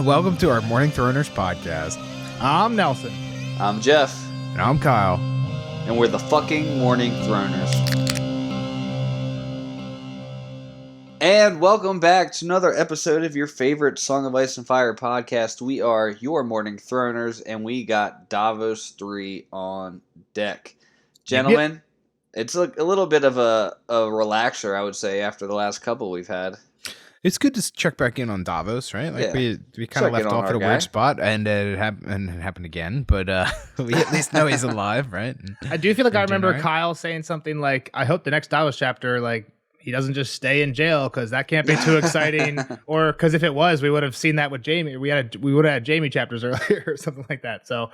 and welcome to our Morning Throners podcast. I'm Nelson. I'm Jeff. And I'm Kyle. And we're the fucking Morning Throners. And welcome back to another episode of your favorite Song of Ice and Fire podcast. We are your Morning Throners, and we got Davos 3 on deck. Gentlemen, It's a little bit of a relaxer, I would say, after the last couple we've had. It's good to check back in on Davos, right? Like Yeah. we kind of left off at a weird spot, and it happened again. But we at least know he's alive, right? I do feel like I remember Kyle saying something like, "I hope the next Davos chapter, like, he doesn't just stay in jail because that can't be too exciting." Or because if it was, we would have seen that with Jamie. We would have had Jamie chapters earlier or something like that. So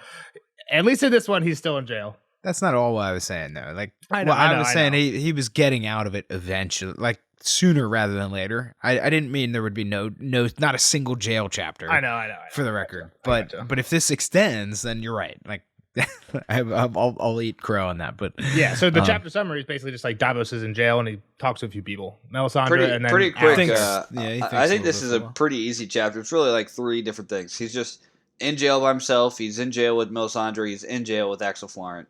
at least in this one, he's still in jail. That's not all I was saying, though. Like, I was saying he was getting out of it eventually, like sooner rather than later. I didn't mean there would be no, not a single jail chapter. I know. For the record, but if this extends, then you're right. Like, I'll eat crow on that. But yeah, so the chapter summary is basically just like Davos is in jail and he talks to a few people, Melisandre, and then pretty quick. I think this is a pretty easy chapter. It's really like three different things. He's just in jail by himself. He's in jail with Melisandre. He's in jail with Alistair Florent,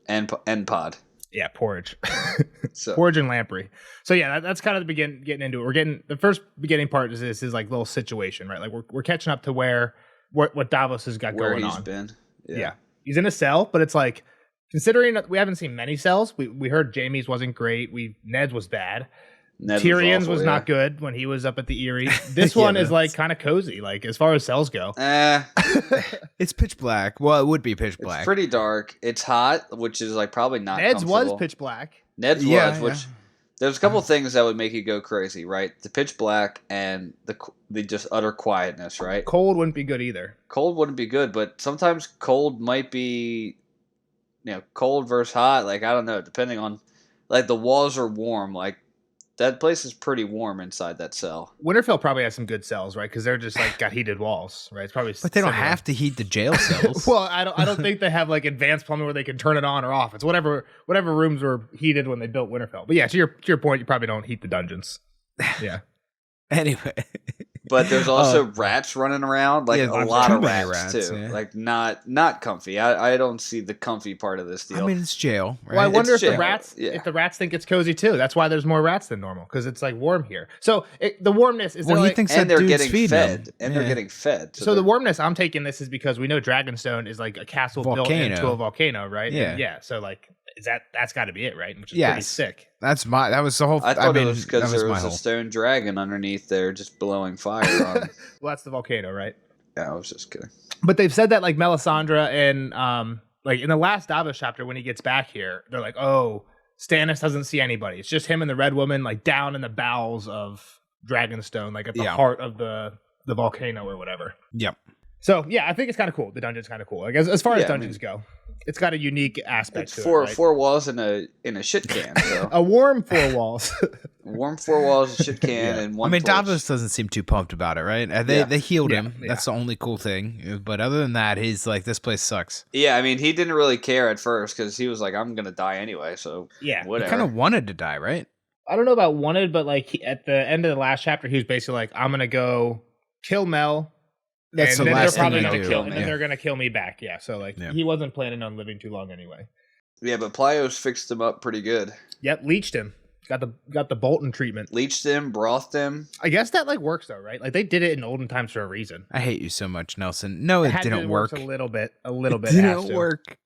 and Pod. Yeah, Porridge. Porridge and Lamprey. So yeah, that's kind of the getting into it. We're getting the first beginning part is this is like little situation, right? Like we're catching up to what Davos has got going on. Where he's been. Yeah. He's in a cell, but it's like, considering that we haven't seen many cells, we heard Jaime's wasn't great. Ned's was bad. Tyrion's was not good when he was up at the Eyrie. This one is like kind of cozy, like as far as cells go. It's pitch black. Well, it would be pitch black. It's pretty dark. It's hot, which is like probably not Ned's was pitch black. Ned's was, which there's a couple things that would make you go crazy, right? The pitch black and the just utter quietness, right? Cold wouldn't be good either. Cold wouldn't be good, but sometimes cold might be, cold versus hot. Like, I don't know, depending on, like, the walls are warm. Like, that place is pretty warm inside that cell. Winterfell probably has some good cells, right? Because they're just like got heated walls, right? It's probably, but they don't have to heat the jail cells. Well, I don't think they have like advanced plumbing where they can turn it on or off. It's whatever rooms were heated when they built Winterfell. But yeah, to your point, you probably don't heat the dungeons. Yeah. Anyway. But there's also rats running around, like a lot of rats too. Yeah. Like not comfy. I don't see the comfy part of this deal. I mean, it's jail, right? Well, I wonder if the rats think it's cozy too. That's why there's more rats than normal, because it's like warm here. So the warmness is he thinks and that they're dude's getting fed, them. and they're getting fed. So the warmness I'm taking this is because we know Dragonstone is like a castle built into a volcano, right? Yeah. Yeah. So like, that's got to be it, right? Which is pretty sick. That was the whole. I thought it was because there was a stone dragon underneath there, just blowing fire on. Well, that's the volcano, right? Yeah, I was just kidding. But they've said that like Melisandre and like in the last Davos chapter when he gets back here, they're like, oh, Stannis doesn't see anybody. It's just him and the Red Woman, like down in the bowels of Dragonstone, like at the heart of the volcano or whatever. Yep. So yeah, I think it's kind of cool. The dungeon's kind of cool. Like as far as dungeons go, it's got a unique aspect to it. Four walls in a shit can. So. A warm 4 walls. Warm 4 walls, a shit can, and one. I mean, torch. Davos doesn't seem too pumped about it, right? They healed him. Yeah. That's the only cool thing. But other than that, he's like, this place sucks. Yeah, I mean, he didn't really care at first because he was like, I'm gonna die anyway. So whatever. He kind of wanted to die, right? I don't know about wanted, but like at the end of the last chapter, he was basically like, I'm gonna go kill Mel. That's the last thing they do. And then they're going to kill me back. Yeah. So like he wasn't planning on living too long anyway. Yeah, but Plios fixed him up pretty good. Yep. Leeched him. Got the Bolton treatment. Leeched him, brothed him. I guess that like works though, right? Like they did it in olden times for a reason. I hate you so much, Nelson. No, it didn't work. A little bit. It didn't work.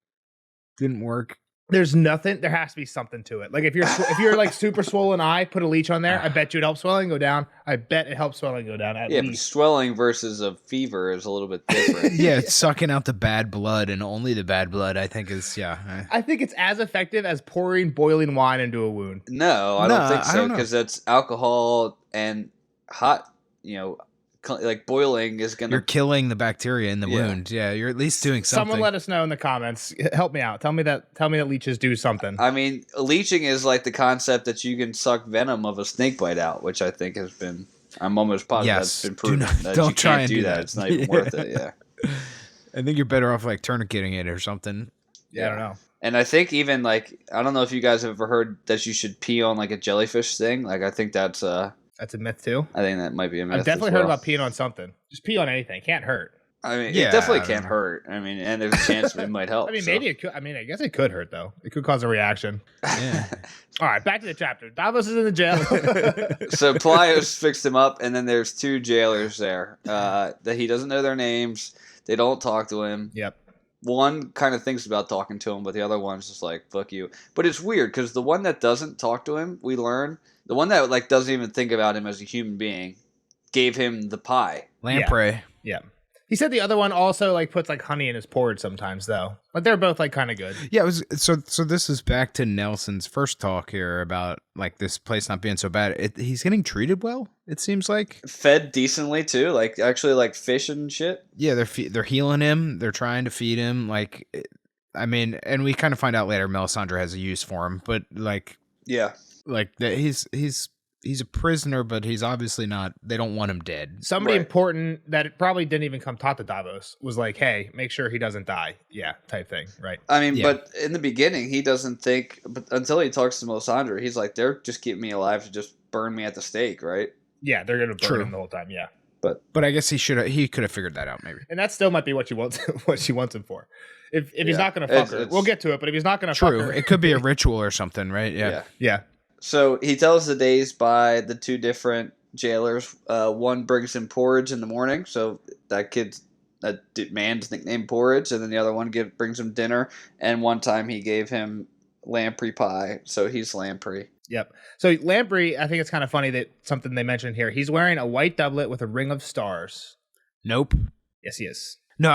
Didn't work. There's nothing. There has to be something to it. Like if you're like super swollen eye, put a leech on there. I bet you it helps swelling go down. I bet it helps swelling go down. At least. But swelling versus a fever is a little bit different. It's sucking out the bad blood, and only the bad blood. I think is I think it's as effective as pouring boiling wine into a wound. No, I don't think so because that's alcohol and hot. Like boiling is gonna. You're killing the bacteria in the wound. Yeah, you're at least doing something. Someone let us know in the comments. Help me out. Tell me that leeches do something. I mean, leeching is like the concept that you can suck venom of a snake bite out, which I think has been. I'm almost positive that's been proven. Don't try and do that. It's not even worth it. Yeah. I think you're better off like tourniqueting it or something. Yeah, I don't know. And I think even like I don't know if you guys have ever heard that you should pee on like a jellyfish thing. Like I think that's That's a myth too. I think that might be a myth. I've definitely heard about peeing on something. Just pee on anything. Can't hurt. I mean, it definitely can't hurt. I mean, and there's a chance it might help. I mean, maybe it could. I mean, I guess it could hurt though. It could cause a reaction. Yeah. All right, back to the chapter. Davos is in the jail. So Plios fixed him up, and then there's 2 jailers there that he doesn't know their names. They don't talk to him. Yep. One kind of thinks about talking to him, but the other one's just like, fuck you. But it's weird because the one that doesn't talk to him, we learn, the one that like doesn't even think about him as a human being, gave him the pie. Lamprey. Yeah. He said the other one also like puts like honey in his porridge sometimes though. Like they're both like kind of good. Yeah, it was so this is back to Nelson's first talk here about like this place not being so bad. He's getting treated well, it seems like. Fed decently too, like actually like fish and shit. Yeah, they're healing him. They're trying to feed him. Like, I mean, and we kind of find out later Melisandre has a use for him, but like, yeah, like that he's a prisoner, but he's obviously not. They don't want him dead. Somebody important that it probably didn't even come talk to Davos was like, "Hey, make sure he doesn't die." Yeah, type thing, right? I mean, but in the beginning, he doesn't think. But until he talks to Melisandre, he's like, "They're just keeping me alive to just burn me at the stake, right?" Yeah, they're gonna burn him the whole time. Yeah, but I guess he could have figured that out maybe. And that still might be what she wants him for. If he's not gonna fuck her, we'll get to it. But if he's not gonna fuck her, it could be a ritual or something, right? Yeah. So he tells the days by the 2 different jailers. One brings him porridge in the morning, so that man's nicknamed Porridge, and then the other one brings him dinner. And one time he gave him lamprey pie, so he's lamprey. Yep. So lamprey, I think it's kind of funny that something they mentioned here. He's wearing a white doublet with a ring of stars. Nope. Yes, he is. No,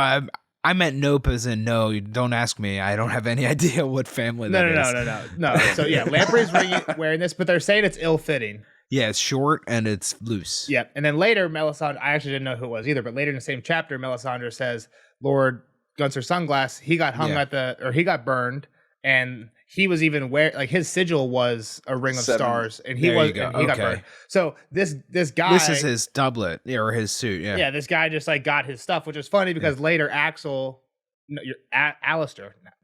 I meant nope as in no. You don't ask me. I don't have any idea what family that is. No. So yeah, Lamprey's wearing this, but they're saying it's ill-fitting. Yeah, it's short and it's loose. Yep. And then later, Melisandre, I actually didn't know who it was either, but later in the same chapter, Melisandre says, Lord Gunter Sunglass, he got hung he got burned, and he was even his sigil was a ring of stars, and he got burned. So this guy, this is his doublet or his suit. Yeah. Yeah. This guy just like got his stuff, which is funny because later Alistair,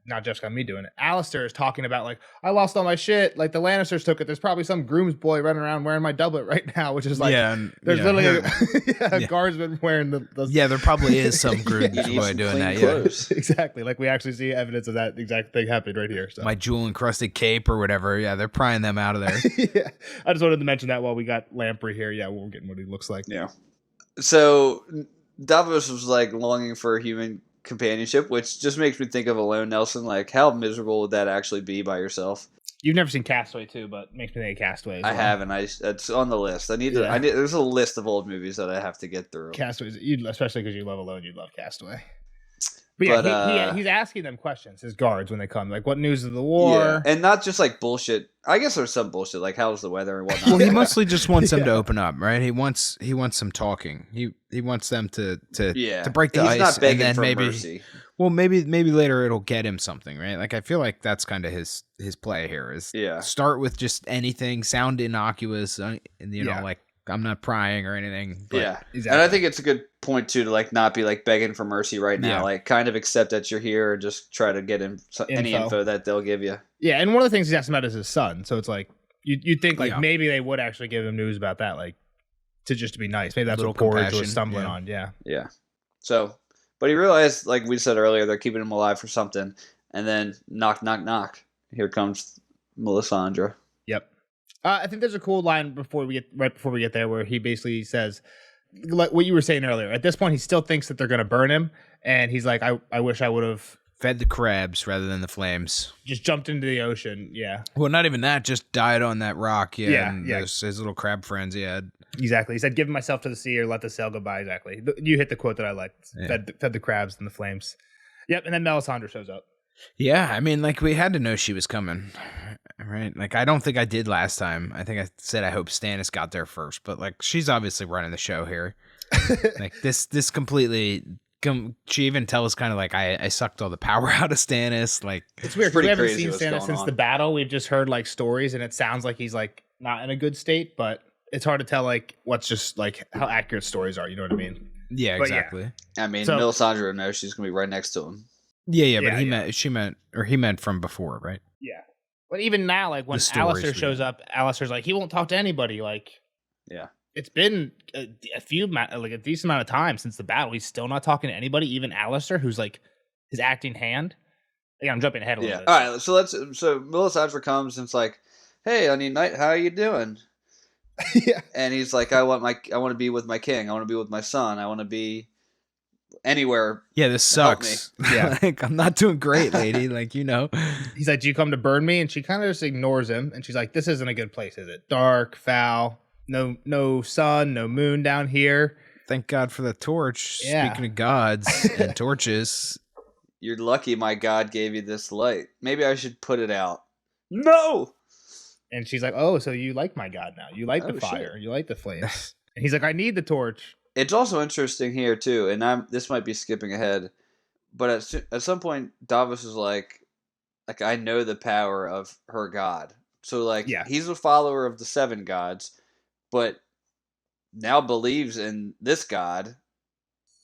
not just got me doing it. Alistair is talking about like, I lost all my shit. Like the Lannisters took it. There's probably some groom's boy running around wearing my doublet right now, which is like, there's literally a guardsman wearing the yeah, there probably is some groom's boy doing that. Clothes. Yeah, exactly. Like we actually see evidence of that exact thing happening right here. So. My jewel encrusted cape or whatever. Yeah, they're prying them out of there. Yeah, I just wanted to mention that while we got Lamprey here. Yeah, we're getting what he looks like. Yeah. So Davos was like longing for a human companionship, which just makes me think of Alone Nelson. Like, how miserable would that actually be by yourself? You've never seen Castaway too, but makes me think of Castaway. I haven't. It's on the list. I need to. There's a list of old movies that I have to get through. Castaway, especially because you love Alone, you'd love Castaway. But he's asking them questions, his guards, when they come. Like, what news of the war? Yeah. And not just like bullshit. I guess there's some bullshit, like how's the weather and whatnot. Well, he mostly just wants them to open up, right? He wants some talking. He wants them to break the ice. He's not begging for mercy. Well, maybe later it'll get him something, right? Like I feel like that's kind of his play here is start with just anything, sound innocuous, and like I'm not prying or anything. But exactly. And I think it's a good point too to like not be like begging for mercy right now. Like kind of accept that you're here and just try to get him any info that they'll give you. Yeah, and one of the things he's asking about is his son. So it's like you'd think like maybe they would actually give him news about that, like to be nice. Maybe that's what Porridge was stumbling on. Yeah. Yeah. So. But he realized, like we said earlier, they're keeping him alive for something. And then knock, knock, knock. Here comes Melisandre. Yep. I think there's a cool line before we get there where he basically says, like what you were saying earlier. At this point, he still thinks that they're going to burn him. And he's like, I wish I would have fed the crabs rather than the flames. Just jumped into the ocean. Yeah. Well, not even that. Just died on that rock. Yeah. His little crab friends. Yeah. Exactly. He said, give myself to the sea or let the sail go by. Exactly. You hit the quote that I liked. Yeah. Fed the crabs and the flames. Yep. And then Melisandre shows up. Yeah. I mean, like, we had to know she was coming. Right? Like, I don't think I did last time. I think I said I hope Stannis got there first. But, like, she's obviously running the show here. Like, this completely... She even tells kind of like, I sucked all the power out of Stannis. Like, it's weird because we haven't seen Stannis since the battle. We've just heard, like, stories, and it sounds like he's, like, not in a good state, but... It's hard to tell, like, what's just, like, how accurate stories are. You know what I mean? Yeah, but exactly. Yeah. I mean, Melisandre knows she's going to be right next to him. Yeah, but he meant from before, right? Yeah. But even now, like, when Alistair shows up, Alistair's like, he won't talk to anybody. Like, Yeah. It's been a decent amount of time since the battle. He's still not talking to anybody, even Alistair, who's like his acting hand. Yeah, I'm jumping ahead a little bit. All right, so Melisandre comes and it's like, "Hey, Onion Knight, how are you doing?" Yeah. And he's like, I want to be with my king. I want to be with my son. I want to be anywhere. Yeah, this sucks. Yeah. Like, I'm not doing great, lady. Like, He's like, "Do you come to burn me?" And she kind of just ignores him. And she's like, "This isn't a good place, is it? Dark, foul, no sun, no moon down here." Thank God for the torch. Yeah. Speaking of gods and torches. You're lucky my God gave you this light. Maybe I should put it out. No! And she's like, "Oh, so you like my God now. You like the fire. Shit. You like the flames." And he's like, "I need the torch." It's also interesting here, too, and this might be skipping ahead, but at some point, Davos is like, I know the power of her God. So, he's a follower of the 7 gods, but now believes in this God,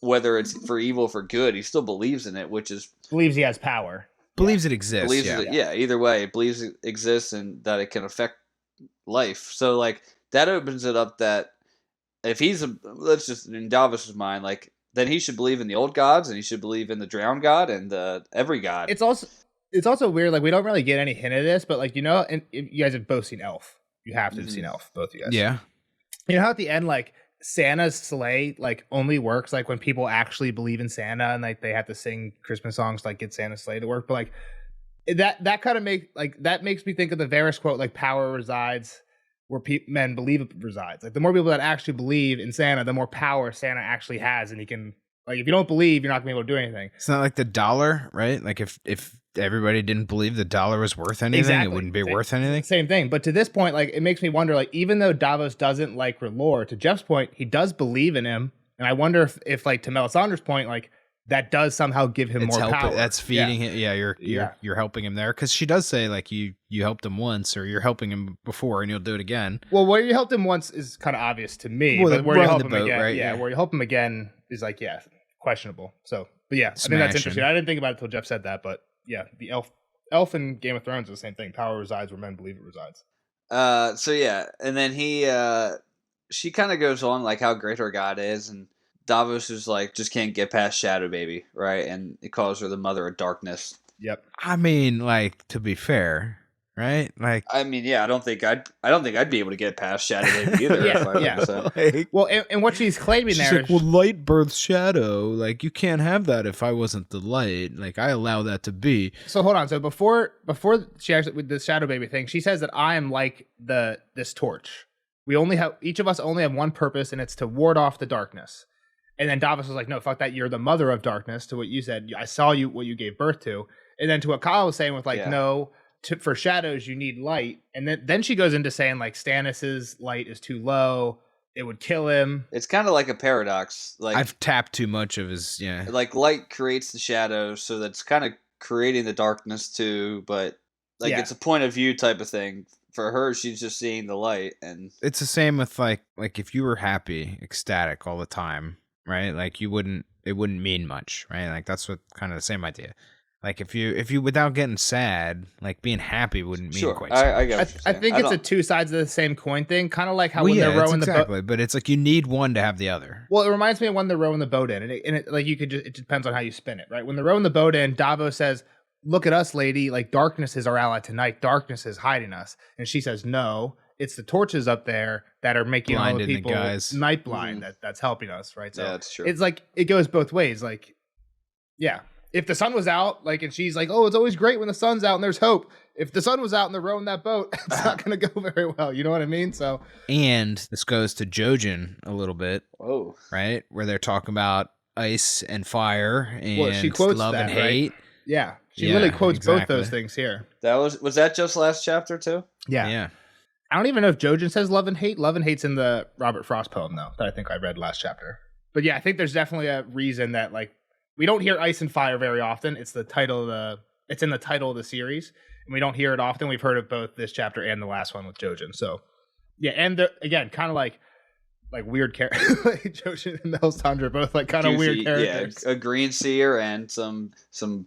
whether it's for evil or for good, he still believes in it, which is... Believes he has power. Believes it exists. Either way, it believes it exists and that it can affect life. So, that opens it up that if he's in Davos' mind, then he should believe in the old gods and he should believe in the drowned god and every god. It's also weird, we don't really get any hint of this, but and you guys have both seen Elf. You have to have seen Elf, both of you guys. Yeah. You know how at the end, Santa's sleigh only works when people actually believe in Santa and they have to sing Christmas songs to get Santa's sleigh to work, but that kind of makes me think of the Varys quote, power resides where men believe it resides. The more people that actually believe in Santa, the more power Santa actually has, and he can if you don't believe, you're not gonna be able to do anything. It's not like the dollar, right? If everybody didn't believe the dollar was worth anything, it wouldn't be worth anything. Same thing. But to this point, it makes me wonder, even though Davos doesn't like R'hllor, to Jeff's point, he does believe in him. And I wonder if to Melisandre's point, that does somehow give him more power. That's feeding him. Yeah, you're helping him there. Because she does say, you helped him once, or you're helping him before and you'll do it again. Well, where you helped him once is kind of obvious to me. Well, but where you help him again, right? Yeah, where you help him again is questionable. So, but yeah, I think that's interesting. I didn't think about it until Jeff said that, but yeah, the elf in Game of Thrones is the same thing. Power resides where men believe it resides. So yeah, and then she kind of goes on how great her God is, and Davos is just can't get past Shadow Baby, right? And he calls her the mother of darkness. Yep. I mean, to be fair, right? I don't think I'd be able to get past Shadow Baby either. Yeah. Well, and what she's claiming she's there, light births shadow. You can't have that if I wasn't the light. I allow that to be. So hold on. So before she actually with the Shadow Baby thing, she says that I am like this torch. Each of us only have one purpose, and it's to ward off the darkness. And then Davos was like, "No, fuck that. You're the mother of darkness." To what you said, I saw you what you gave birth to, and then to what Kyle was saying with no. For shadows, you need light, and then she goes into saying Stannis's light is too low; it would kill him. It's kind of like a paradox. I've tapped too much of his. Yeah, light creates the shadows, so that's kind of creating the darkness too. But it's a point of view type of thing. For her, she's just seeing the light, and it's the same with if you were happy, ecstatic all the time, right? It wouldn't mean much, right? That's what kind of the same idea. If you without getting sad, being happy wouldn't mean quite so much. I get what you're saying. I think it's a two sides of the same coin thing, kind of like how when they're rowing the boat. But it's you need one to have the other. Well, it reminds me of when they're rowing the boat in, and it you could it depends on how you spin it, right? When they're rowing the boat in, Davos says, "Look at us, lady. Darkness is our ally tonight. Darkness is hiding us," and she says, "No, it's the torches up there that are making all the people night blind. That's helping us, right?" So yeah, that's true. It's it goes both ways. Yeah. If the sun was out, and she's like, "Oh, it's always great when the sun's out and there's hope." If the sun was out and they're rowing that boat, it's not going to go very well. You know what I mean? So, and this goes to jraijin a little bit. Oh, right, where they're talking about ice and fire and she quotes love and hate. Right? Yeah, she literally quotes both those things here. Was that just last chapter too? Yeah. I don't even know if jraijin says love and hate. Love and hate's in the Robert Frost poem though, that I think I read last chapter. But yeah, I think there's definitely a reason that we don't hear ice and fire very often. It's in the title of the series, and we don't hear it often. We've heard of both this chapter and the last one with jraijin. So, yeah, and again, kind of weird characters. jraijin and Melisandre both kind of weird characters. Yeah, a green seer and some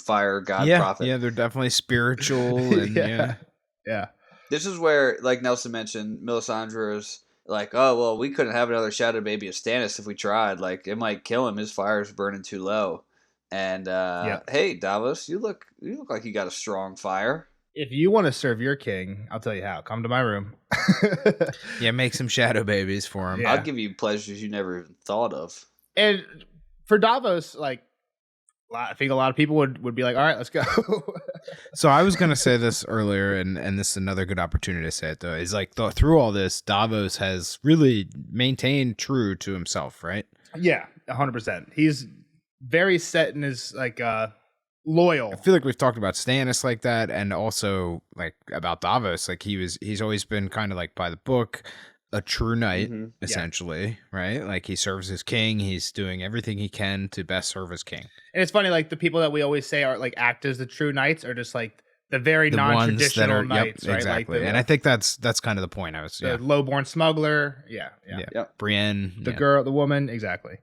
fire god prophet. Yeah, they're definitely spiritual. And yeah. This is where, like Nelson mentioned, Melisandre's like, oh, well, we couldn't have another shadow baby of Stannis if we tried. Like, it might kill him. His fire's burning too low. And, hey, Davos, you look like you got a strong fire. If you want to serve your king, I'll tell you how. Come to my room. Yeah, make some shadow babies for him. Yeah. I'll give you pleasures you never even thought of. And for Davos, like, I think a lot of people would be like, all right, let's go. So I was going to say this earlier, and this is another good opportunity to say it, though, is like through all this, Davos has really maintained true to himself, right? Yeah, 100%. He's very set in his, like, loyal. I feel like we've talked about Stannis like that, and also like about Davos. Like he's always been kind of like by the book, a true knight, essentially, right? Like he serves his king. He's doing everything he can to best serve his king. And it's funny, like the people that we always say are like act as the true knights are just like the very non-traditional knights, right? Exactly. Like and I think that's kind of the point. The low-born smuggler, Brienne, the girl, the woman, exactly.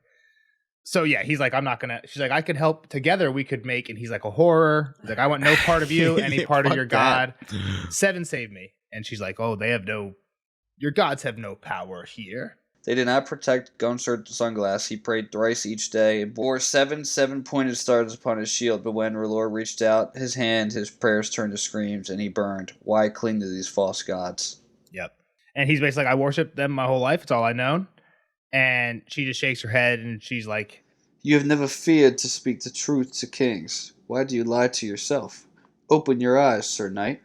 So yeah, he's like, I'm not gonna. She's like, I could help. Together we could make. And he's like, a horror. He's like, I want no part of you, any part of your god. 7 save me. And she's like, oh, your gods have no power here. They did not protect Gunstert the Sunglass. He prayed thrice each day and bore 7 7-pointed stars upon his shield. But when R'hllor reached out his hand, his prayers turned to screams, and he burned. Why cling to these false gods? Yep. And he's basically like, I worshiped them my whole life. It's all I known. And she just shakes her head, and she's like, you have never feared to speak the truth to kings. Why do you lie to yourself? Open your eyes, Sir Knight.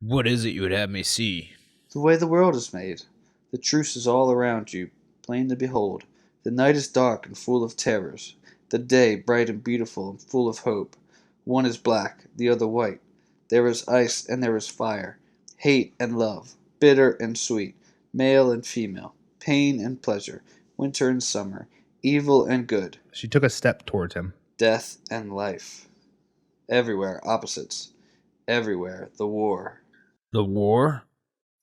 What is it you would have me see? The way the world is made. The truth is all around you, plain to behold. The night is dark and full of terrors. The day bright and beautiful and full of hope. One is black, the other white. There is ice and there is fire. Hate and love, bitter and sweet, male and female, pain and pleasure, winter and summer, evil and good. She took a step towards him. Death and life. Everywhere opposites. Everywhere the war. The war?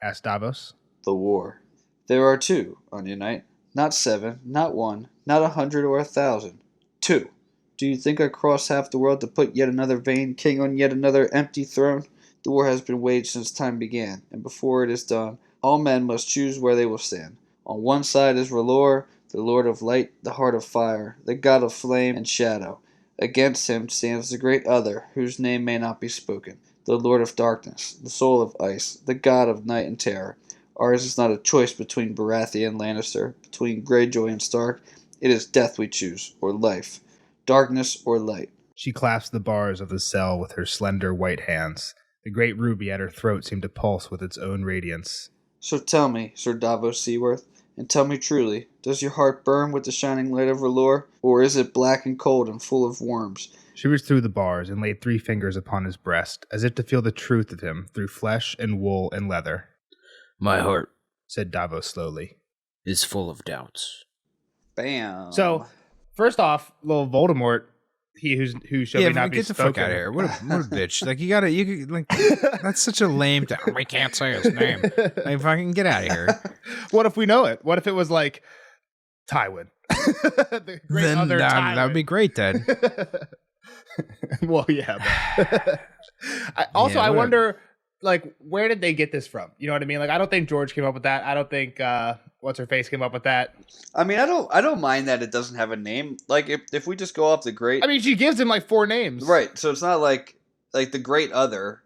Asked Davos. The war. There are 2, Onion Knight. Not 7, not 1, not 100 or 1,000. 2. Do you think I cross half the world to put yet another vain king on yet another empty throne? The war has been waged since time began, and before it is done, all men must choose where they will stand. On one side is R'hllor, the Lord of Light, the Heart of Fire, the God of Flame and Shadow. Against him stands the great other, whose name may not be spoken, the Lord of Darkness, the Soul of Ice, the God of Night and Terror. Ours is not a choice between Baratheon and Lannister, between Greyjoy and Stark. It is death we choose, or life, darkness or light. She clasped the bars of the cell with her slender white hands. The great ruby at her throat seemed to pulse with its own radiance. So tell me, Sir Davos Seaworth, and tell me truly, does your heart burn with the shining light of R'hllor, or is it black and cold and full of worms? She reached through the bars and laid 3 fingers upon his breast, as if to feel the truth of him through flesh and wool and leather. My heart, said Davos slowly, is full of doubts. Bam. So, first off, little Voldemort, he who shall be not be get spoken. The fuck out of here! What a bitch! Like you like that's such a lame. We can't say his name. Like fucking get out of here. What if we know it? What if it was like Tywin? The great then other Tywin. That would be great, then. Well, yeah. I wonder. Like, where did they get this from? You know what I mean? Like, I don't think George came up with that. I don't think what's her face came up with that. I mean, I don't mind that it doesn't have a name. Like, if we just go off the great. I mean, she gives him like 4 names, right? So it's not like the great other.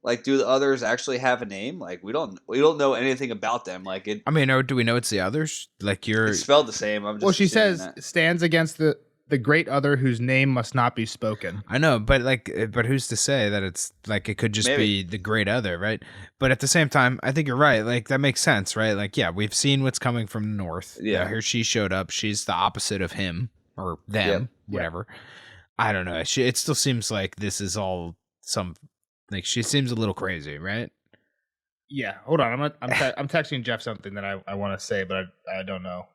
Like, do the others actually have a name? Like, we don't know anything about them. Like it. I mean, do we know it's the others? Like it's spelled the same. I'm just well, she says stands against the great other whose name must not be spoken. I know, but who's to say that it's like it could just be the great other, right? But at the same time, I think you're right. Like that makes sense, right? Like, yeah, we've seen what's coming from the north. Yeah, here she showed up. She's the opposite of him or them, whatever. Yep. I don't know. It still seems like this is all like she seems a little crazy, right? Yeah. Hold on. I'm texting Jeff something that I want to say, but I don't know.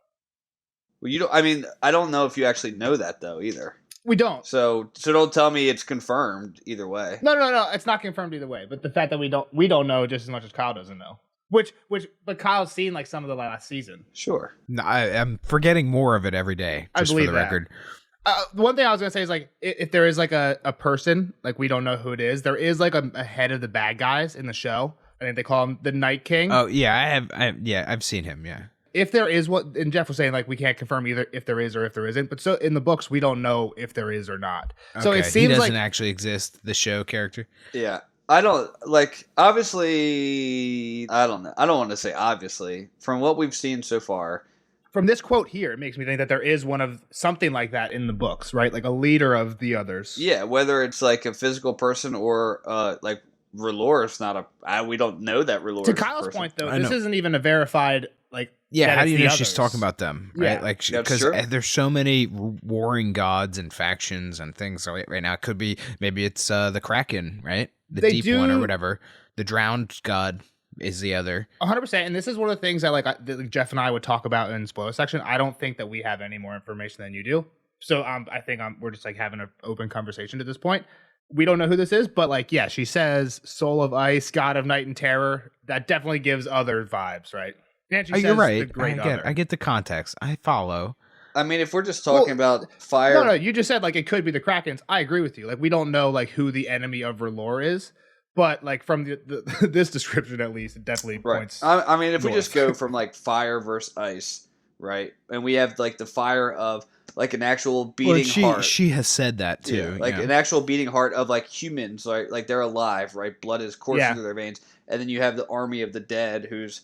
Well, you don't. I mean, I don't know if you actually know that though either. We don't. So don't tell me it's confirmed either way. No. It's not confirmed either way. But the fact that we don't know just as much as Kyle doesn't know. But Kyle's seen like some of the last season. Sure. No, I'm forgetting more of it every day. Just I believe for the that. record. The one thing I was gonna say is like if there is like a person like we don't know who it is. There is like a head of the bad guys in the show. I think they call him the Night King. Oh yeah, I've seen him. Yeah. if there is what, and Jeff was saying, like, we can't confirm either if there is or if there isn't. But so in the books, we don't know if there is or not. Okay. So it seems he doesn't actually exist, the show character. Yeah. I don't, like, obviously, I don't know. I don't want to say obviously. From what we've seen so far. From this quote here, it makes me think that there is one of something like that in the books, right? Like a leader of the others. Yeah, whether it's like a physical person or like R'hllor is not we don't know that R'hllor. To Kyle's point, though, this isn't even a verified, like. Yeah, how do you know she's talking about them, right? Yeah, like, because there's so many warring gods and factions and things. So right now, it could be, maybe it's the Kraken, right? The deep one or whatever. The drowned god is the other. 100%. And this is one of the things that Jeff and I would talk about in spoiler section. I don't think that we have any more information than you do. So I think we're just like having an open conversation at this point. We don't know who this is, but like, yeah, she says soul of ice, god of night and terror. That definitely gives other vibes, right? You're right. I get the context. I follow. I mean, if we're just talking about fire. No, you just said like it could be the Krakens. I agree with you. Like, we don't know like who the enemy of R'hllor is. But like from this description, at least, it definitely points. I mean, if we just go from like fire versus ice, right, and we have like the fire of like an actual beating heart. She has said that too, like an actual beating heart of like humans, right? Like they're alive, right? Blood is coursing through their veins, and then you have the army of the dead who's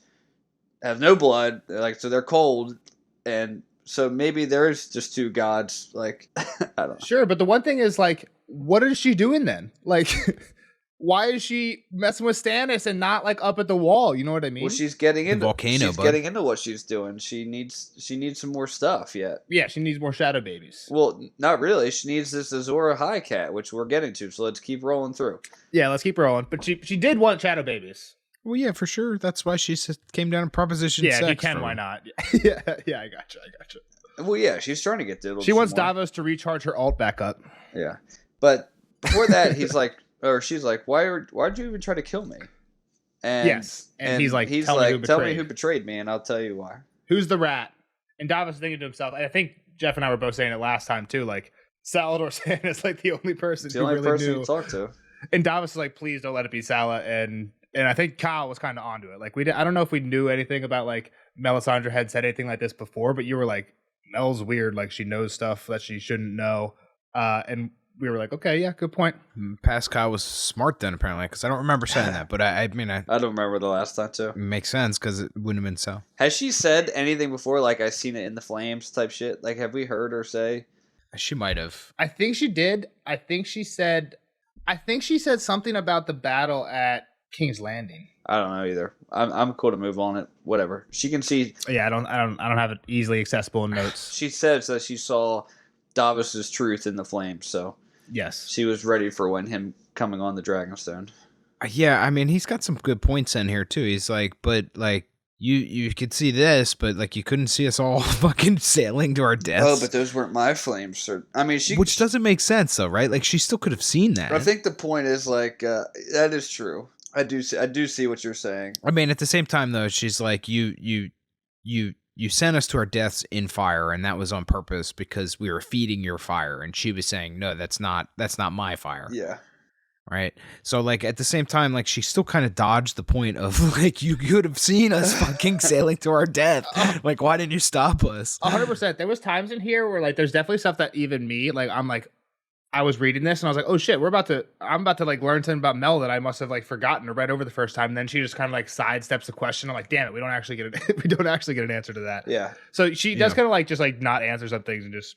have no blood, like so they're cold, and so maybe there's just two gods. Like I don't know. Sure, but the one thing is like, what is she doing then? Like. Why is she messing with Stannis and not like up at the wall? You know what I mean? Well, she's getting into volcano. She's getting into what she's doing. She needs some more stuff yet. Yeah, she needs more shadow babies. Well, not really. She needs this Azor High Cat, which we're getting to. So let's keep rolling through. Yeah, let's keep rolling. But she did want shadow babies. Well, yeah, for sure. That's why she came down to Proposition 6. Yeah, if you can, why not? yeah, I gotcha. Well, yeah, she's trying to get diddled. She wants Davos to recharge her ult back up. Yeah, but before that, he's like. Or she's like, why'd you even try to kill me? And he's like, tell me who betrayed me, and I'll tell you why. Who's the rat? And Davos is thinking to himself, and I think Jeff and I were both saying it last time too, like Salador Sand is like the only person who really knew. You talk to. And Davos is like, please don't let it be Sala. And I think Kyle was kind of onto it. Like I don't know if we knew anything about like Melisandre had said anything like this before, but you were like, Mel's weird, like she knows stuff that she shouldn't know, and we were like, okay, yeah, good point. Pascal was smart then, apparently, because I don't remember saying that. But I mean, I don't remember the last time, too. Makes sense, because it wouldn't have been so. Has she said anything before, like, I seen it in the flames type shit? Like, have we heard her say? She might have. I think she did. I think she said something about the battle at King's Landing. I don't know either. I'm cool to move on it. Whatever. She can see. Yeah, I don't have it easily accessible in notes. She says that she saw Davos's truth in the flames, so. Yes. She was ready for him coming on the Dragonstone. Yeah, I mean, he's got some good points in here, too. He's like, but, like, you could see this, but, like, you couldn't see us all fucking sailing to our deaths. Oh, but those weren't my flames, sir. I mean, which doesn't make sense, though, right? Like, she still could have seen that. I think the point is, like, that is true. I do see what you're saying. I mean, at the same time, though, she's like, you sent us to our deaths in fire, and that was on purpose because we were feeding your fire. And she was saying, no, that's not my fire. Yeah. Right. So like at the same time, like she still kind of dodged the point of like, you could have seen us fucking sailing to our death. Like, why didn't you stop us? 100%. There was times in here where like, there's definitely stuff that even me, like, I'm like, I was reading this and I was like, oh shit, I'm about to like learn something about Mel that I must have like forgotten or read over the first time. And then she just kind of like sidesteps the question. I'm like, damn it, we don't actually get an answer to that. Yeah. So she does kind of like just like not answer some things and just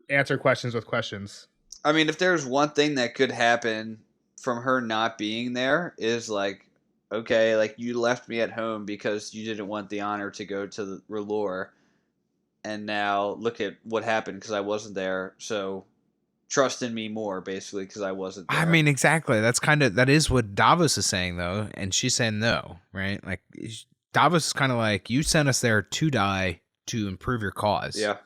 answer questions with questions. I mean, if there's one thing that could happen from her not being there is like, okay, like you left me at home because you didn't want the honor to go to the R'hllor, and now look at what happened because I wasn't there. So trust in me more, basically, because I wasn't there. I mean, exactly. That is what Davos is saying, though, and she's saying no, right? Like Davos is kind of like, you sent us there to die to improve your cause. Yeah.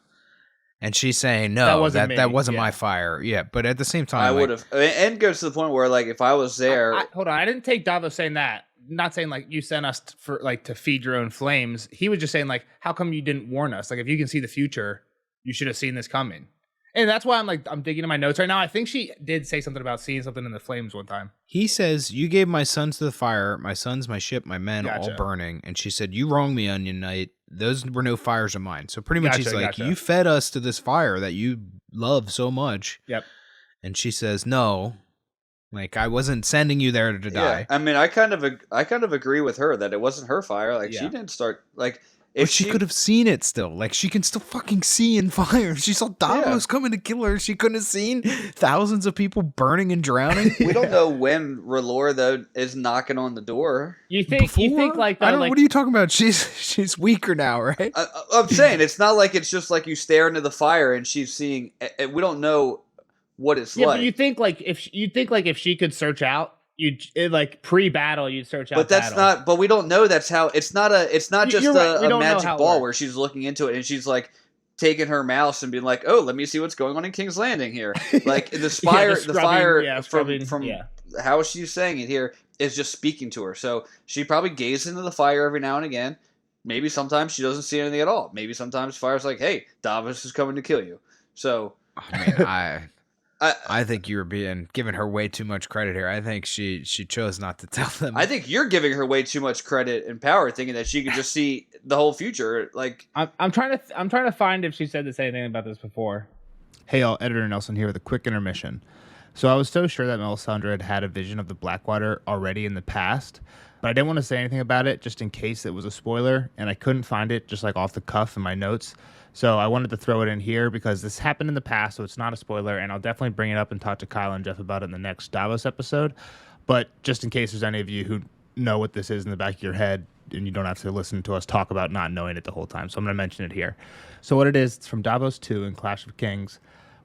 And she's saying, no, that wasn't my fire. Yeah, but at the same time, I would have. And goes to the point where, like, if I was there. Hold on. I didn't take Davos saying that. Not saying, like, you sent us for like to feed your own flames. He was just saying, like, how come you didn't warn us? Like, if you can see the future, you should have seen this coming. And that's why I'm digging in my notes right now. I think she did say something about seeing something in the flames one time. He says, you gave my sons to the fire, my sons, my ship, my men, all burning. And she said, you wronged me, Onion Knight. those were no fires of mine. So pretty much he's like, you fed us to this fire that you love so much. Yep. And she says, no, like I wasn't sending you there to die. I mean, I kind of agree with her that it wasn't her fire. Like she didn't start like. If she could have seen it still. Like, she can still fucking see in fire. She saw Davos coming to kill her. She couldn't have seen thousands of people burning and drowning. We don't know when R'hllor, though, is knocking on the door. You think like that? What are you talking about? She's weaker now, right? I'm saying, it's not like it's just like you stare into the fire and she's seeing... We don't know what it's like. But you think like if she could search out, like pre-battle, you'd search out. But that's battle. not. But we don't know that's how. It's not just a magic ball where she's looking into it and she's like taking her mouse and being like, "Oh, let me see what's going on in King's Landing here." Like the fire, from how she's saying it here is just speaking to her. So she probably gazes into the fire every now and again. Maybe sometimes she doesn't see anything at all. Maybe sometimes fire's like, "Hey, Davos is coming to kill you." So I think you were giving her way too much credit here. I think she chose not to tell them. I think you're giving her way too much credit and power, thinking that she could just see the whole future. Like I'm trying to find if she said the same thing about this before. Hey, all, Editor Nelson here with a quick intermission. So I was so sure that Melisandre had a vision of the Blackwater already in the past, but I didn't want to say anything about it just in case it was a spoiler, and I couldn't find it just like off the cuff in my notes. So I wanted to throw it in here because this happened in the past, so it's not a spoiler, and I'll definitely bring it up and talk to Kyle and Jeff about it in the next Davos episode. But just in case there's any of you who know what this is in the back of your head, and you don't have to listen to us talk about not knowing it the whole time. So I'm going to mention it here. So what it is, it's from Davos 2 in Clash of Kings,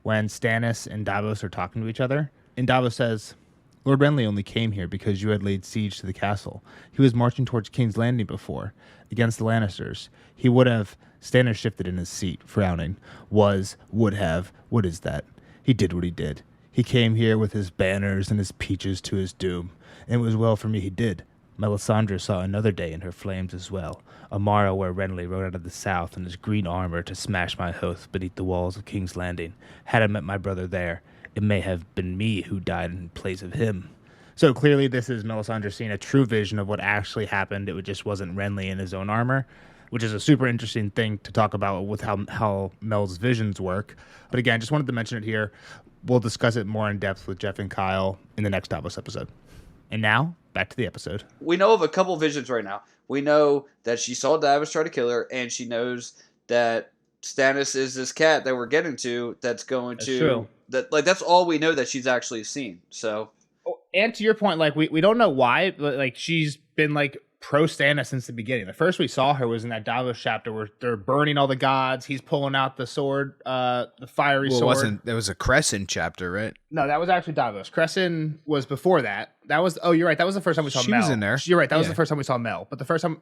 when Stannis and Davos are talking to each other. And Davos says, Lord Renly only came here because you had laid siege to the castle. He was marching towards King's Landing before, against the Lannisters. He would have... Stannis shifted in his seat, frowning. Would have, what is that? He did what he did. He came here with his banners and his peaches to his doom. And it was well for me he did. Melisandre saw another day in her flames as well. A morrow where Renly rode out of the south in his green armor to smash my host beneath the walls of King's Landing. Had I met my brother there, it may have been me who died in place of him. So clearly this is Melisandre seeing a true vision of what actually happened. It just wasn't Renly in his own armor, which is a super interesting thing to talk about with how Mel's visions work. But again, just wanted to mention it here. We'll discuss it more in depth with Jeff and Kyle in the next Davos episode. And now, back to the episode. We know of a couple visions right now. We know that she saw Davos try to kill her, and she knows that Stannis is this cat that we're getting to that's going to... True. That's all we know that she's actually seen, so... And to your point, like, we don't know why, but, like, she's been, like, pro Stannis since the beginning. The first we saw her was in that Davos chapter where they're burning all the gods. He's pulling out the sword, the fiery sword. There was a Crescent chapter, right? No, that was actually Davos. Crescent was before that. That was, you're right. That was the first time we saw Mel. She was in there. You're right. That was the first time we saw Mel. But the first time,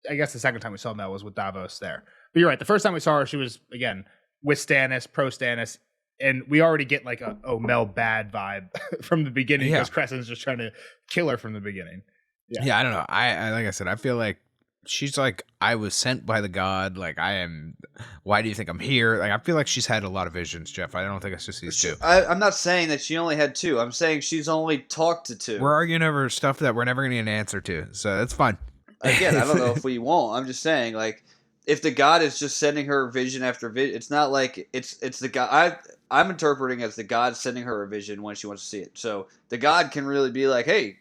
I guess the second time we saw Mel was with Davos there. But you're right. The first time we saw her, she was, again, with Stannis, pro Stannis. And we already get like a Mel bad vibe from the beginning because Crescent's just trying to kill her from the beginning. Yeah, I don't know. I like I said, I feel like she's like, I was sent by the god. Like, I am. Why do you think I'm here? Like, I feel like she's had a lot of visions, Jeff. I don't think it's just these two. I'm not saying that she only had two. I'm saying she's only talked to two. We're arguing over stuff that we're never going to get an answer to. So that's fine. Again, I don't know if we won't. I'm just saying, like, if the god is just sending her vision after vision, it's not like it's the god. I'm interpreting as the god sending her a vision when she wants to see it. So the god can really be like, hey,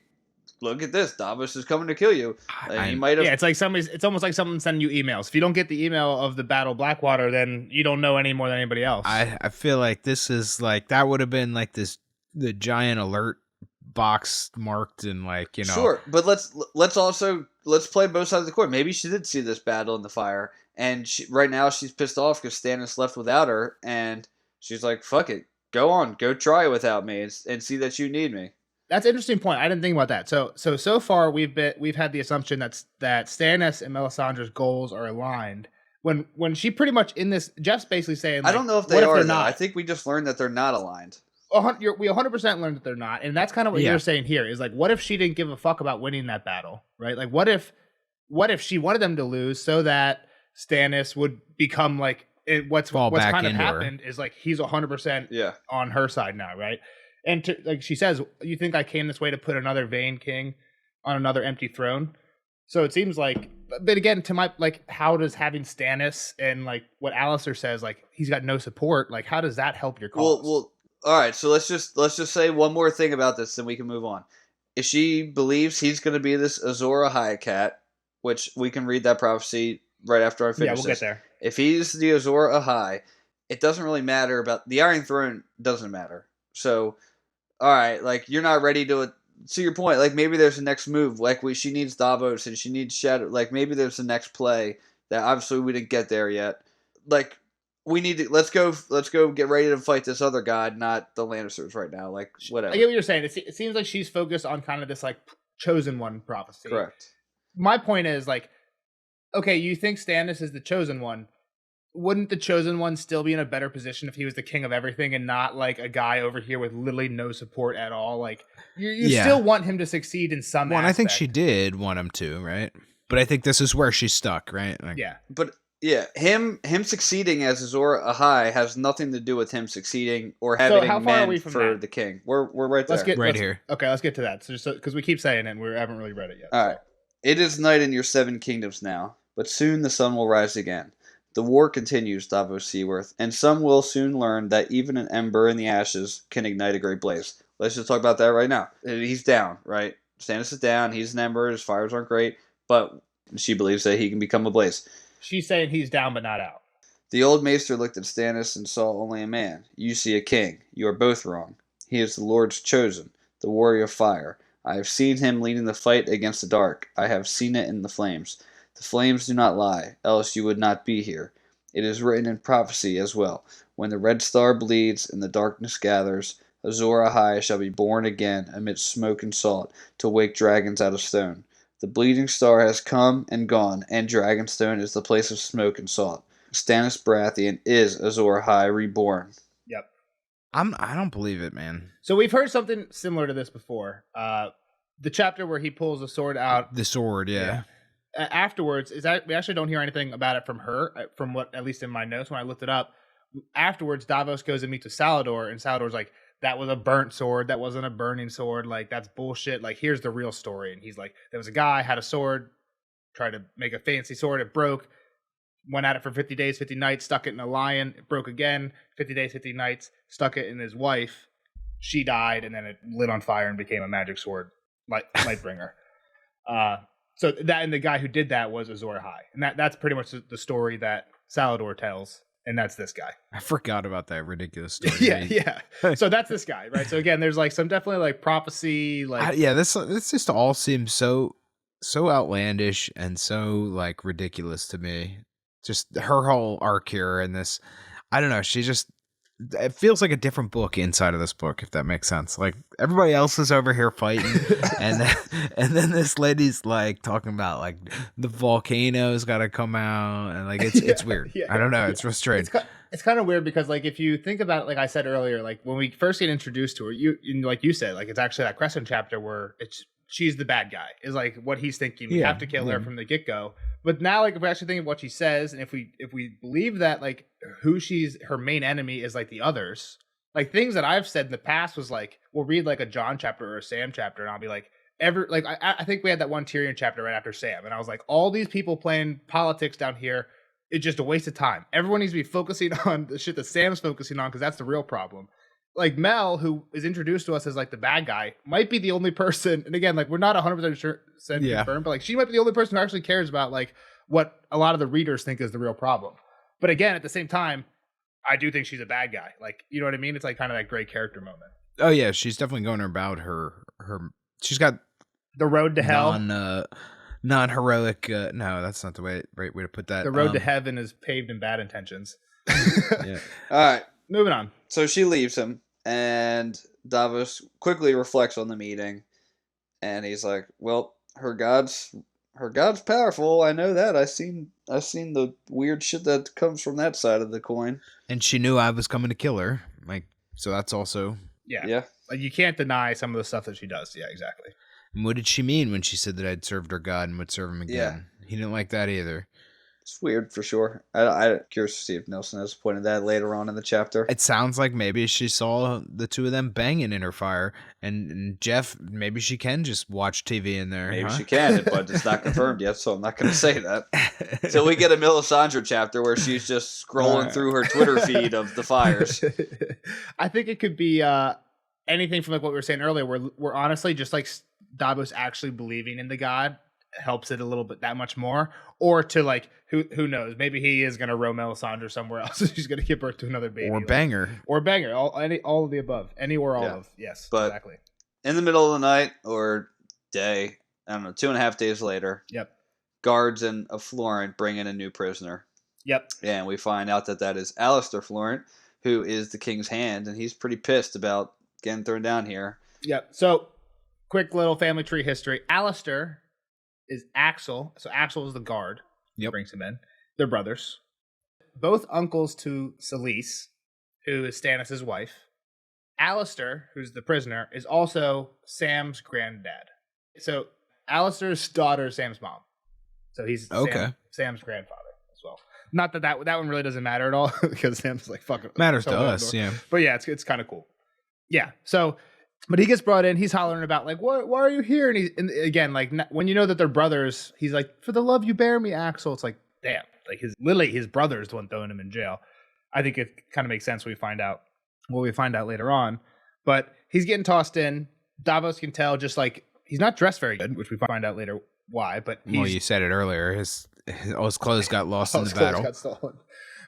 look at this. Davos is coming to kill you. And he might have. Yeah, it's like it's almost like someone sending you emails. If you don't get the email of the Battle of Blackwater, then you don't know any more than anybody else. I feel like this is like, that would have been like the giant alert box marked and like, you know. Sure, but let's play both sides of the coin. Maybe she did see this battle in the fire, and right now she's pissed off because Stannis left without her, and she's like, fuck it. Go try it without me and see that you need me. That's an interesting point. I didn't think about that. So far we've had the assumption that Stannis and Melisandre's goals are aligned. When she pretty much in this, Jeff's basically saying, like, I don't know if they are. Not. I think we just learned that they're not aligned. We 100% learned that they're not, and that's kind of what you're saying here. Is like, what if she didn't give a fuck about winning that battle, right? Like, what if she wanted them to lose so that Stannis would become like what's kind of happened is like he's 100% on her side now, right? And like she says, you think I came this way to put another vain king on another empty throne? So it seems like, but again, to my, like, how does having Stannis and like what Alistair says, like he's got no support, like how does that help your cause? Well, all right. So let's just say one more thing about this, then we can move on. If she believes he's going to be this Azor Ahai cat, which we can read that prophecy right after I finish. Yeah, we'll get there. If he's the Azor Ahai, it doesn't really matter about the Iron Throne. Doesn't matter. So, all right, like you're not ready to. To your point, like maybe there's a next move. Like she needs Davos and she needs Shadow. Like maybe there's the next play that obviously we didn't get there yet. Like we need to let's go get ready to fight this other god, not the Lannisters right now. Like whatever. I get what you're saying. It seems like she's focused on kind of this like chosen one prophecy. Correct. My point is like, okay, you think Stannis is the chosen one. Wouldn't the chosen one still be in a better position if he was the king of everything and not like a guy over here with literally no support at all? Like you still want him to succeed in some aspect. I think she did want him to, right? But I think this is where she's stuck, right? Like, yeah. But yeah, him succeeding as Azor Ahai has nothing to do with him succeeding or having men for the king. We're right there. Here. Okay, let's get to that. So because we keep saying it and we haven't really read it yet. All right. It is night in your 7 kingdoms now, but soon the sun will rise again. The war continues, Davos Seaworth, and some will soon learn that even an ember in the ashes can ignite a great blaze. Let's just talk about that right now. He's down, right? Stannis is down. He's an ember. His fires aren't great, but she believes that he can become a blaze. She's saying he's down but not out. The old maester looked at Stannis and saw only a man. You see a king. You are both wrong. He is the Lord's chosen, the warrior of fire. I have seen him leading the fight against the dark. I have seen it in the flames. The flames do not lie, else you would not be here. It is written in prophecy as well. When the red star bleeds and the darkness gathers, Azor Ahai shall be born again amidst smoke and salt, to wake dragons out of stone. The bleeding star has come and gone, and Dragonstone is the place of smoke and salt. Stannis Baratheon is Azor Ahai reborn. Yep. I don't believe it, man. So we've heard something similar to this before. The chapter where he pulls the sword out. The sword, yeah. Afterwards, is that we actually don't hear anything about it from her, from what at least in my notes when I looked it up. Afterwards, Davos goes and meets with Salador, and Salador's like, "That was a burnt sword. That wasn't a burning sword. Like that's bullshit. Like here's the real story." And he's like, "There was a guy had a sword, tried to make a fancy sword. It broke. Went at it for 50 days, 50 nights. Stuck it in a lion. It broke again. 50 days, 50 nights. Stuck it in his wife. She died, and then it lit on fire and became a magic sword, Lightbringer." So that, and the guy who did that was Azor Ahai, and that's pretty much the story that Salador tells, and that's this guy. I forgot about that ridiculous story. yeah. So that's this guy, right? So again, there's like some definitely like prophecy, like this just all seems so outlandish and so like ridiculous to me. Just her whole arc here and this, I don't know. It feels like a different book inside of this book, if that makes sense. Like everybody else is over here fighting, and then this lady's like talking about like the volcano's got to come out, and like it's weird. Yeah, I don't know. It's real strange. It's kind of weird because like if you think about it, like I said earlier, like when we first get introduced to her, like you said, like it's actually that Crescent chapter where she's the bad guy is like what he's thinking. We have to kill her from the get go. But now, like, if we actually think of what she says, and if we believe that, like, her main enemy is, like, the others, like, things that I've said in the past was, like, we'll read, like, a Jon chapter or a Sam chapter, and I'll be like, I think we had that one Tyrion chapter right after Sam, and I was like, all these people playing politics down here, it's just a waste of time. Everyone needs to be focusing on the shit that Sam's focusing on, because that's the real problem. Like, Mel, who is introduced to us as, like, the bad guy, might be the only person, and again, like, we're not 100% sure confirmed, but, like, she might be the only person who actually cares about, like, what a lot of the readers think is the real problem. But again, at the same time, I do think she's a bad guy. Like, you know what I mean? It's, like, kind of that great character moment. Oh, yeah, she's definitely going about her she's got... The road to hell. Non-heroic, no, that's not the right way to put that. The road to heaven is paved in bad intentions. Yeah. All right. Moving on. So she leaves him. And Davos quickly reflects on the meeting, and he's like, "Well, her god's powerful. I know that. I've seen the weird shit that comes from that side of the coin." And she knew I was coming to kill her. Like, so that's also yeah. Like you can't deny some of the stuff that she does. Yeah, exactly. And what did she mean when she said that I'd served her god and would serve him again? Yeah. He didn't like that either. It's weird for sure. I'm curious to see if Nelson has pointed that later on in the chapter. It sounds like maybe she saw the two of them banging in her fire, and Jeff, maybe she can just watch TV in there. Maybe she can, but it's not confirmed yet, so I'm not going to say that. Till we get a Melisandre chapter where she's just scrolling through her Twitter feed of the fires. I think it could be anything from like what we were saying earlier, where we're honestly just like Davos actually believing in the god helps it a little bit that much more, or to like who knows, maybe he is going to roam Melisandre somewhere else. She's going to give birth to another baby, or banger, all of the above, any or all of. Yes, but exactly. In the middle of the night or day, I don't know, 2.5 days later. Yep. Guards and a Florent bring in a new prisoner. Yep. And we find out that is Alistair Florent, who is the king's hand, and he's pretty pissed about getting thrown down here. Yep. So, quick little family tree history. Alistair is Axel. So Axel is the guard. Yep. Brings him in. They're brothers. Both uncles to Selyse, who is Stannis' wife. Alistair, who's the prisoner, is also Sam's granddad. So Alistair's daughter is Sam's mom. So he's Sam's grandfather as well. Not that one really doesn't matter at all because Sam's like fucking matters to us, yeah. But yeah, it's kind of cool. Yeah. So, but he gets brought in. He's hollering about like, why are you here? And again, like when you know that they're brothers, he's like, for the love you bear me, Axel. It's like, damn, like his brother is the one throwing him in jail. I think it kind of makes sense when we find out later on. But he's getting tossed in. Davos can tell, just like he's not dressed very good, which we find out later why. But you said it earlier. His clothes got lost in the battle. Got stolen.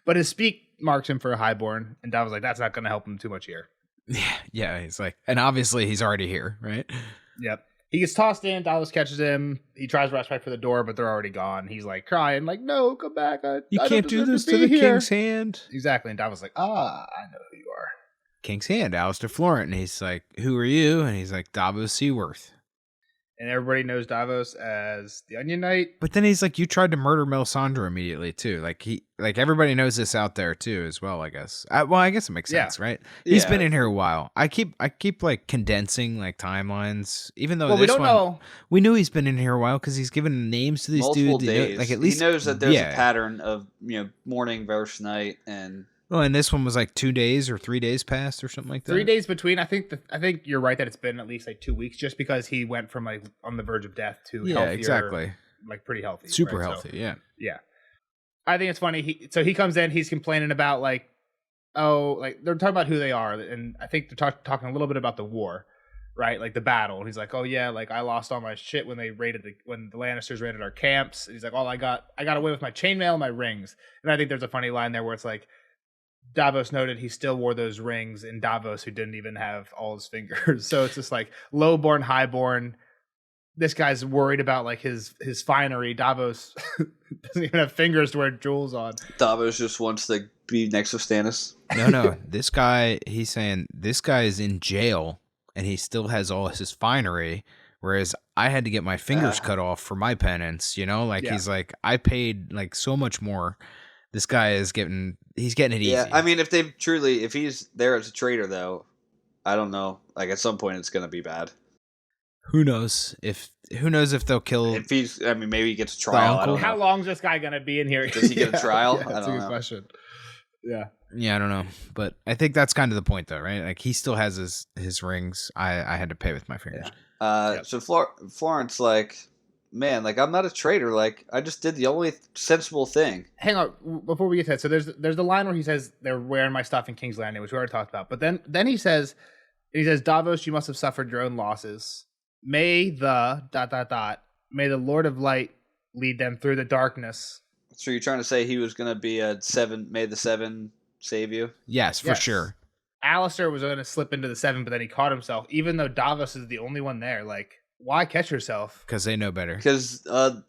But his speak marks him for a highborn, and Davos like, that's not going to help him too much here. Yeah, he's like, and obviously he's already here, right? Yep. He gets tossed in. Davos catches him. He tries to rush back for the door, but they're already gone. He's like crying, like, "No, come back! You can't do this to the king's hand." Exactly. And Davos like, I know who you are. King's hand, Alistair Florent. And he's like, "Who are you?" And he's like, "Davos Seaworth." And everybody knows Davos as the Onion Knight. But then he's like, "You tried to murder Melisandre immediately too." Like everybody knows this out there too, as well. I guess. I guess it makes sense, right? He's been in here a while. I keep like condensing like timelines, even though we don't know. We knew he's been in here a while because he's given names to these multiple dudes. Days. Like at least he knows that there's a pattern of morning versus night and. Well, and this one was like 2 days or 3 days past or something like that. 3 days between. I think you're right that it's been at least like 2 weeks, just because he went from like on the verge of death to healthier, exactly, like pretty healthy, super healthy. So, yeah. I think it's funny. He comes in, he's complaining about like, like they're talking about who they are, and I think they're talking a little bit about the war, right? Like the battle. And he's like, oh yeah, like I lost all my shit when the Lannisters raided our camps. And he's like, I got away with my chainmail and my rings. And I think there's a funny line there where it's like, Davos noted he still wore those rings in Davos, who didn't even have all his fingers. So it's just like lowborn, highborn. This guy's worried about like his finery. Davos doesn't even have fingers to wear jewels on. Davos just wants to be next to Stannis. No. This guy, he's saying this guy is in jail and he still has all his finery. Whereas I had to get my fingers cut off for my penance, he's like, I paid like so much more. This guy is getting it easy. Yeah, I mean, if he's there as a traitor, though, I don't know. Like at some point, it's going to be bad. Who knows if they'll kill? If maybe he gets a trial. I don't know. How long's this guy going to be in here? Does he get a trial? That's a good question. Yeah. Yeah, I don't know, but I think that's kind of the point, though, right? Like he still has his rings. I had to pay with my fingers. Yeah. So Florent's like, man, like I'm not a traitor. Like I just did the only sensible thing. Hang on, before we get to that. So there's the line where he says they're wearing my stuff in King's Landing, which we already talked about. But then he says, Davos, you must have suffered your own losses. May the ... may the Lord of Light lead them through the darkness. So you're trying to say he was going to be a 7? May the 7 save you? Yes, for sure. Alistair was going to slip into the 7, but then he caught himself. Even though Davos is the only one there, like. Why catch yourself? Because they know better. Because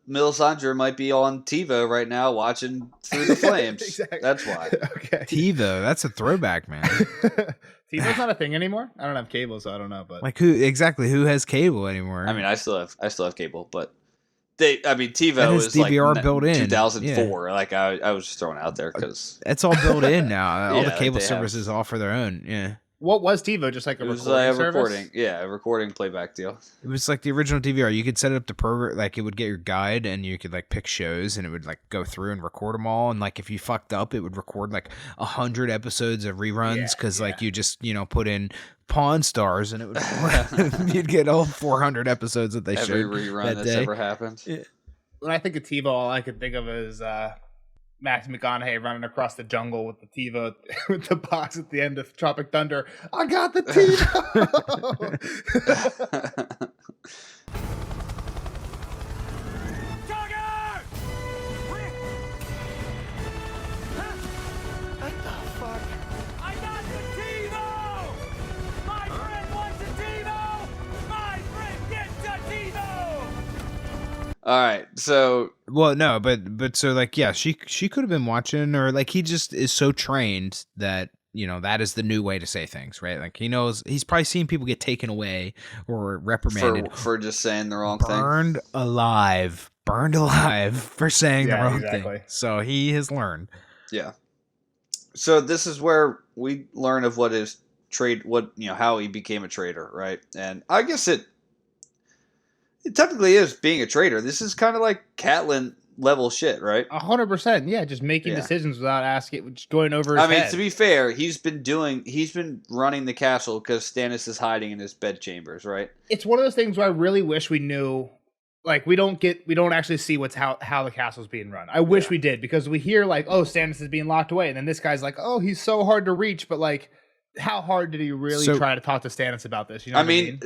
Melisandre might be on TiVo right now watching Through the Flames. Exactly. That's why. Okay. TiVo, that's a throwback, man. TiVo's not a thing anymore. I don't have cable, so I don't know. But like who has cable anymore? I mean, I still have cable, but TiVo is DVR like built in 2004. Yeah. Like I was just throwing it out there because it's all built in now. All the cable services offer their own. Yeah. What was TiVo? Just like a recording? Yeah, a recording playback deal. It was like the original DVR. You could set it up to program, like it would get your guide, and you could like pick shows, and it would like go through and record them all. And like if you fucked up, it would record like 100 episodes of reruns because like you just put in Pawn Stars, and it would you'd get all 400 episodes that they showed. Every rerun that's ever happened. Yeah. When I think of TiVo, all I can think of is Max McConaughey running across the jungle with the TiVo with the box at the end of Tropic Thunder. I got the TiVo. What the fuck? I got the TiVo! My friend wants a TiVo! My friend gets a TiVo! All right, so no, but so like she could have been watching, or like he just is so trained that that is the new way to say things, right? Like he knows, he's probably seen people get taken away or reprimanded for just saying the wrong thing, burned alive for saying the wrong thing. So he has learned. Yeah. So this is where we learn of what is trade, how he became a traitor, right? And I guess it technically is being a traitor. This is kind of like Catelyn level shit, right? 100%. Yeah, just making decisions without asking, just going over his head. To be fair, he's been running the castle because Stannis is hiding in his bedchambers, right? It's one of those things where I really wish we knew. Like we don't actually see how the castle's being run. I wish we did, because we hear like, oh, Stannis is being locked away, and then this guy's like, oh, he's so hard to reach, but like, how hard did he really try to talk to Stannis about this? You know what I mean?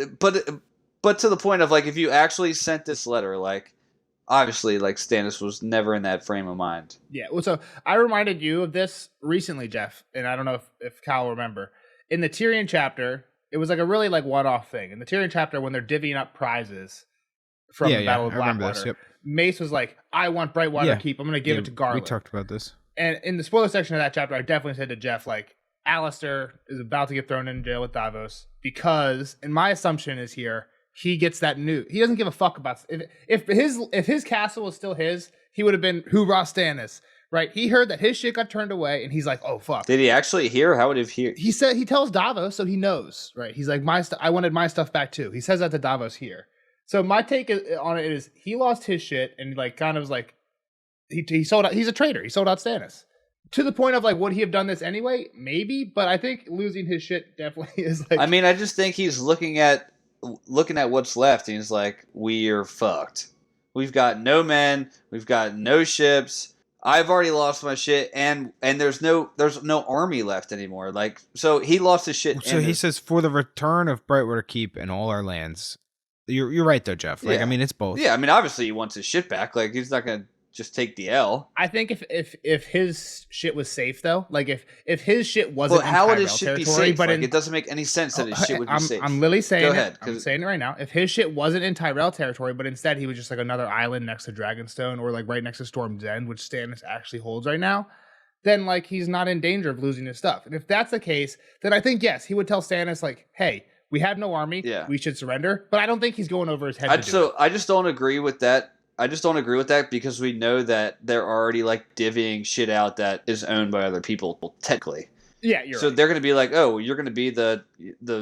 But to the point of like, if you actually sent this letter, like, obviously, like Stannis was never in that frame of mind. Yeah. Well, so I reminded you of this recently, Jeff, and I don't know if Cal will remember. In the Tyrion chapter, it was like a really like one-off thing. In the Tyrion chapter, when they're divvying up prizes from the Battle of Blackwater, Mace was like, I want Brightwater Keep. I'm going to give it to Garland. We talked about this. And in the spoiler section of that chapter, I definitely said to Jeff, like, Alistair is about to get thrown in jail with Davos because, and my assumption is here, he gets that news. He doesn't give a fuck about if his castle was still his, he would have been hoorah Stannis, right? He heard that his shit got turned away, and he's like, "Oh fuck." Did he actually hear? How would he hear? He said he tells Davos, so he knows, right? He's like, I wanted my stuff back too. He says that to Davos here. So my take on it is he lost his shit, and like kind of was like he sold out. He's a traitor. He sold out Stannis. To the point of like, would he have done this anyway? Maybe, but I think losing his shit definitely is like. I just think he's looking at what's left, and he's like, we are fucked. We've got no men, we've got no ships, I've already lost my shit, and there's no army left anymore. Like, so he lost his shit. So he says, for the return of Brightwater Keep and all our lands. You're right though, Jeff. Like, it's both. Yeah, obviously he wants his shit back. Like, he's not gonna just take the L. I think if his shit was safe though, like if his shit wasn't in Tyrell territory, be safe? But it doesn't make any sense that his shit would be safe. I'm literally saying I'm saying it right now. If his shit wasn't in Tyrell territory, but instead he was just like another island next to Dragonstone or like right next to Storm's End, which Stannis actually holds right now, then like he's not in danger of losing his stuff. And if that's the case, then I think yes, he would tell Stannis like, hey, we have no army, we should surrender. But I don't think he's going over his head. I just don't agree with that. I just don't agree with that because we know that they're already like divvying shit out that is owned by other people technically. Yeah, you're so right. They're going to be like, oh, you're going to be the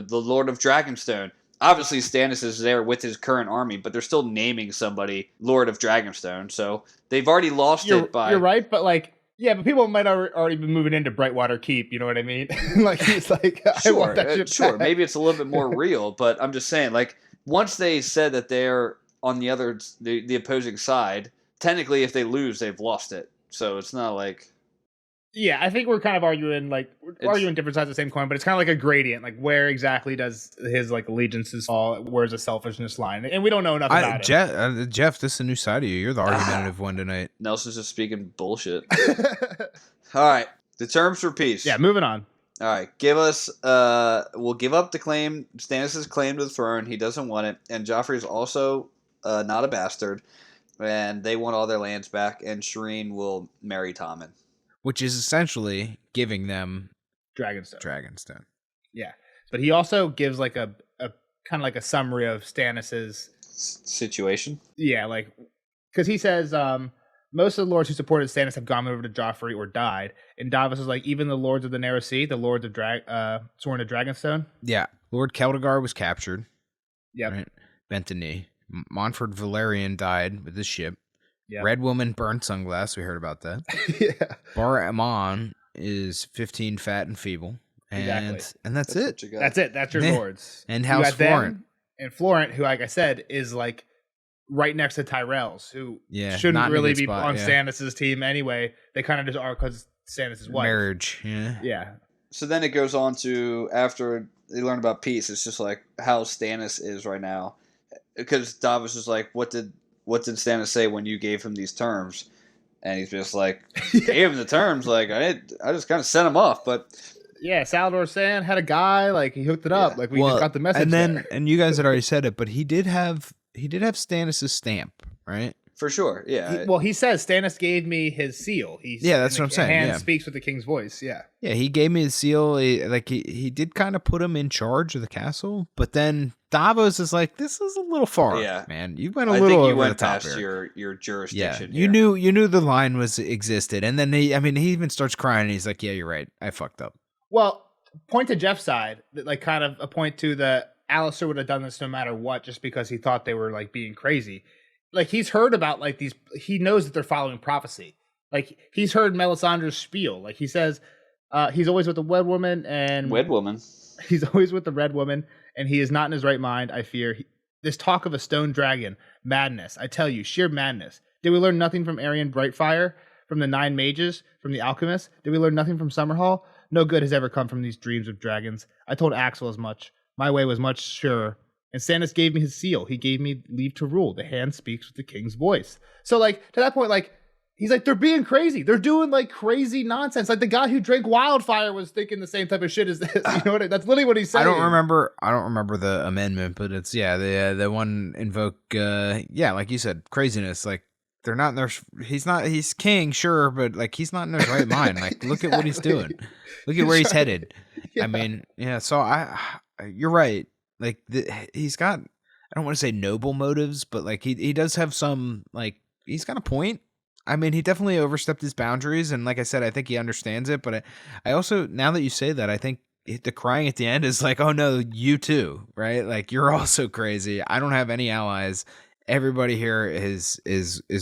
Lord of Dragonstone. Obviously, Stannis is there with his current army, but they're still naming somebody Lord of Dragonstone. So they've already lost it by. You're right, but like. Yeah, but people might already be moving into Brightwater Keep. You know what I mean? Like he's like, I want that shit sure. back. Maybe it's a little bit more real, but I'm just saying, like, once they said that they're on the opposing side, technically, if they lose, they've lost it. So it's not like. Yeah, I think we're kind of arguing different sides of the same coin, but it's kind of like a gradient. Like, where exactly does his like allegiances fall? Where's the selfishness line? And we don't know enough about it. Jeff, this is a new side of you. You're the argumentative one tonight. Nelson's just speaking bullshit. All right, the terms for peace. Yeah, moving on. All right, give us. We'll give up the claim. Stannis' claim to the throne. He doesn't want it, and Joffrey's also not a bastard, and they want all their lands back. And Shireen will marry Tommen. Which is essentially giving them Dragonstone. Yeah. But he also gives like a kind of like a summary of Stannis's situation. Yeah, like because he says most of the lords who supported Stannis have gone over to Joffrey or died. And Davos is like, even the lords of the Narrow Sea, the lords of Sworn to Dragonstone. Yeah. Lord Celtigar was captured. Yep. Right? Bent the knee. Montford Valerian died with his ship. Yep. Red Woman burned Sunglass. We heard about that. Yeah. Bar Ammon is 15, fat and feeble. And that's it. That's it. That's your lords. And House Florent. And Florent, who, like I said, is like right next to Tyrell's, who shouldn't really be on Stannis' team anyway. They kind of just are because Stannis' wife. Marriage, yeah. So then it goes on to, after they learn about peace, it's just like how Stannis is right now. Because Davos is like, what did Stannis say when you gave him these terms? And he's just like, gave him the terms. Like, I just kind of sent him off, but... Yeah, Salvador San had a guy, like, he hooked it up. Like, we just got the message. And then, and you guys had already said it, but he did have Stannis' stamp, right? For sure, yeah. He says Stannis gave me his seal. That's what I'm saying. Hand speaks with the king's voice. Yeah. Yeah, he gave me his seal. He did kind of put him in charge of the castle, but then Davos is like, this is a little far. Yeah, man, you went a little over the top past here. your jurisdiction. Yeah, you knew the line existed, and then he even starts crying. And he's like, yeah, you're right, I fucked up. Well, point to Jeff's side, like kind of a point to the Alistair would have done this no matter what, just because he thought they were like being crazy. Like he's heard about like these, he knows that they're following prophecy. Like he's heard Melisandre's spiel. Like he says, he's always with the Wed Woman and Wed Woman. He's always with the Red Woman, and he is not in his right mind. I fear this talk of a stone dragon, madness. I tell you, sheer madness. Did we learn nothing from Aerion Brightfire, from the 9 mages, from the alchemists? Did we learn nothing from Summerhall? No good has ever come from these dreams of dragons. I told Axel as much. My way was much surer. And Stannis gave me his seal. He gave me leave to rule. The hand speaks with the king's voice. So, like, to that point, like, he's like, they're being crazy. They're doing, like, crazy nonsense. Like, the guy who drank wildfire was thinking the same type of shit as this. You know what? That's literally what he's saying. I don't remember the amendment, but it's, the one invoke, like you said, craziness. Like, they're not in their, he's king, sure, but, like, he's not in his right mind. Like, look at what he's doing. Look at where he's headed. Yeah. I mean, so you're right. Like he's got, I don't want to say noble motives, but like he does have some, like he's got a point. I mean, he definitely overstepped his boundaries, and like I said, I think he understands it. But I also, now that you say that, I think the crying at the end is like, oh no, you too, right? Like you're also crazy. I don't have any allies. Everybody here is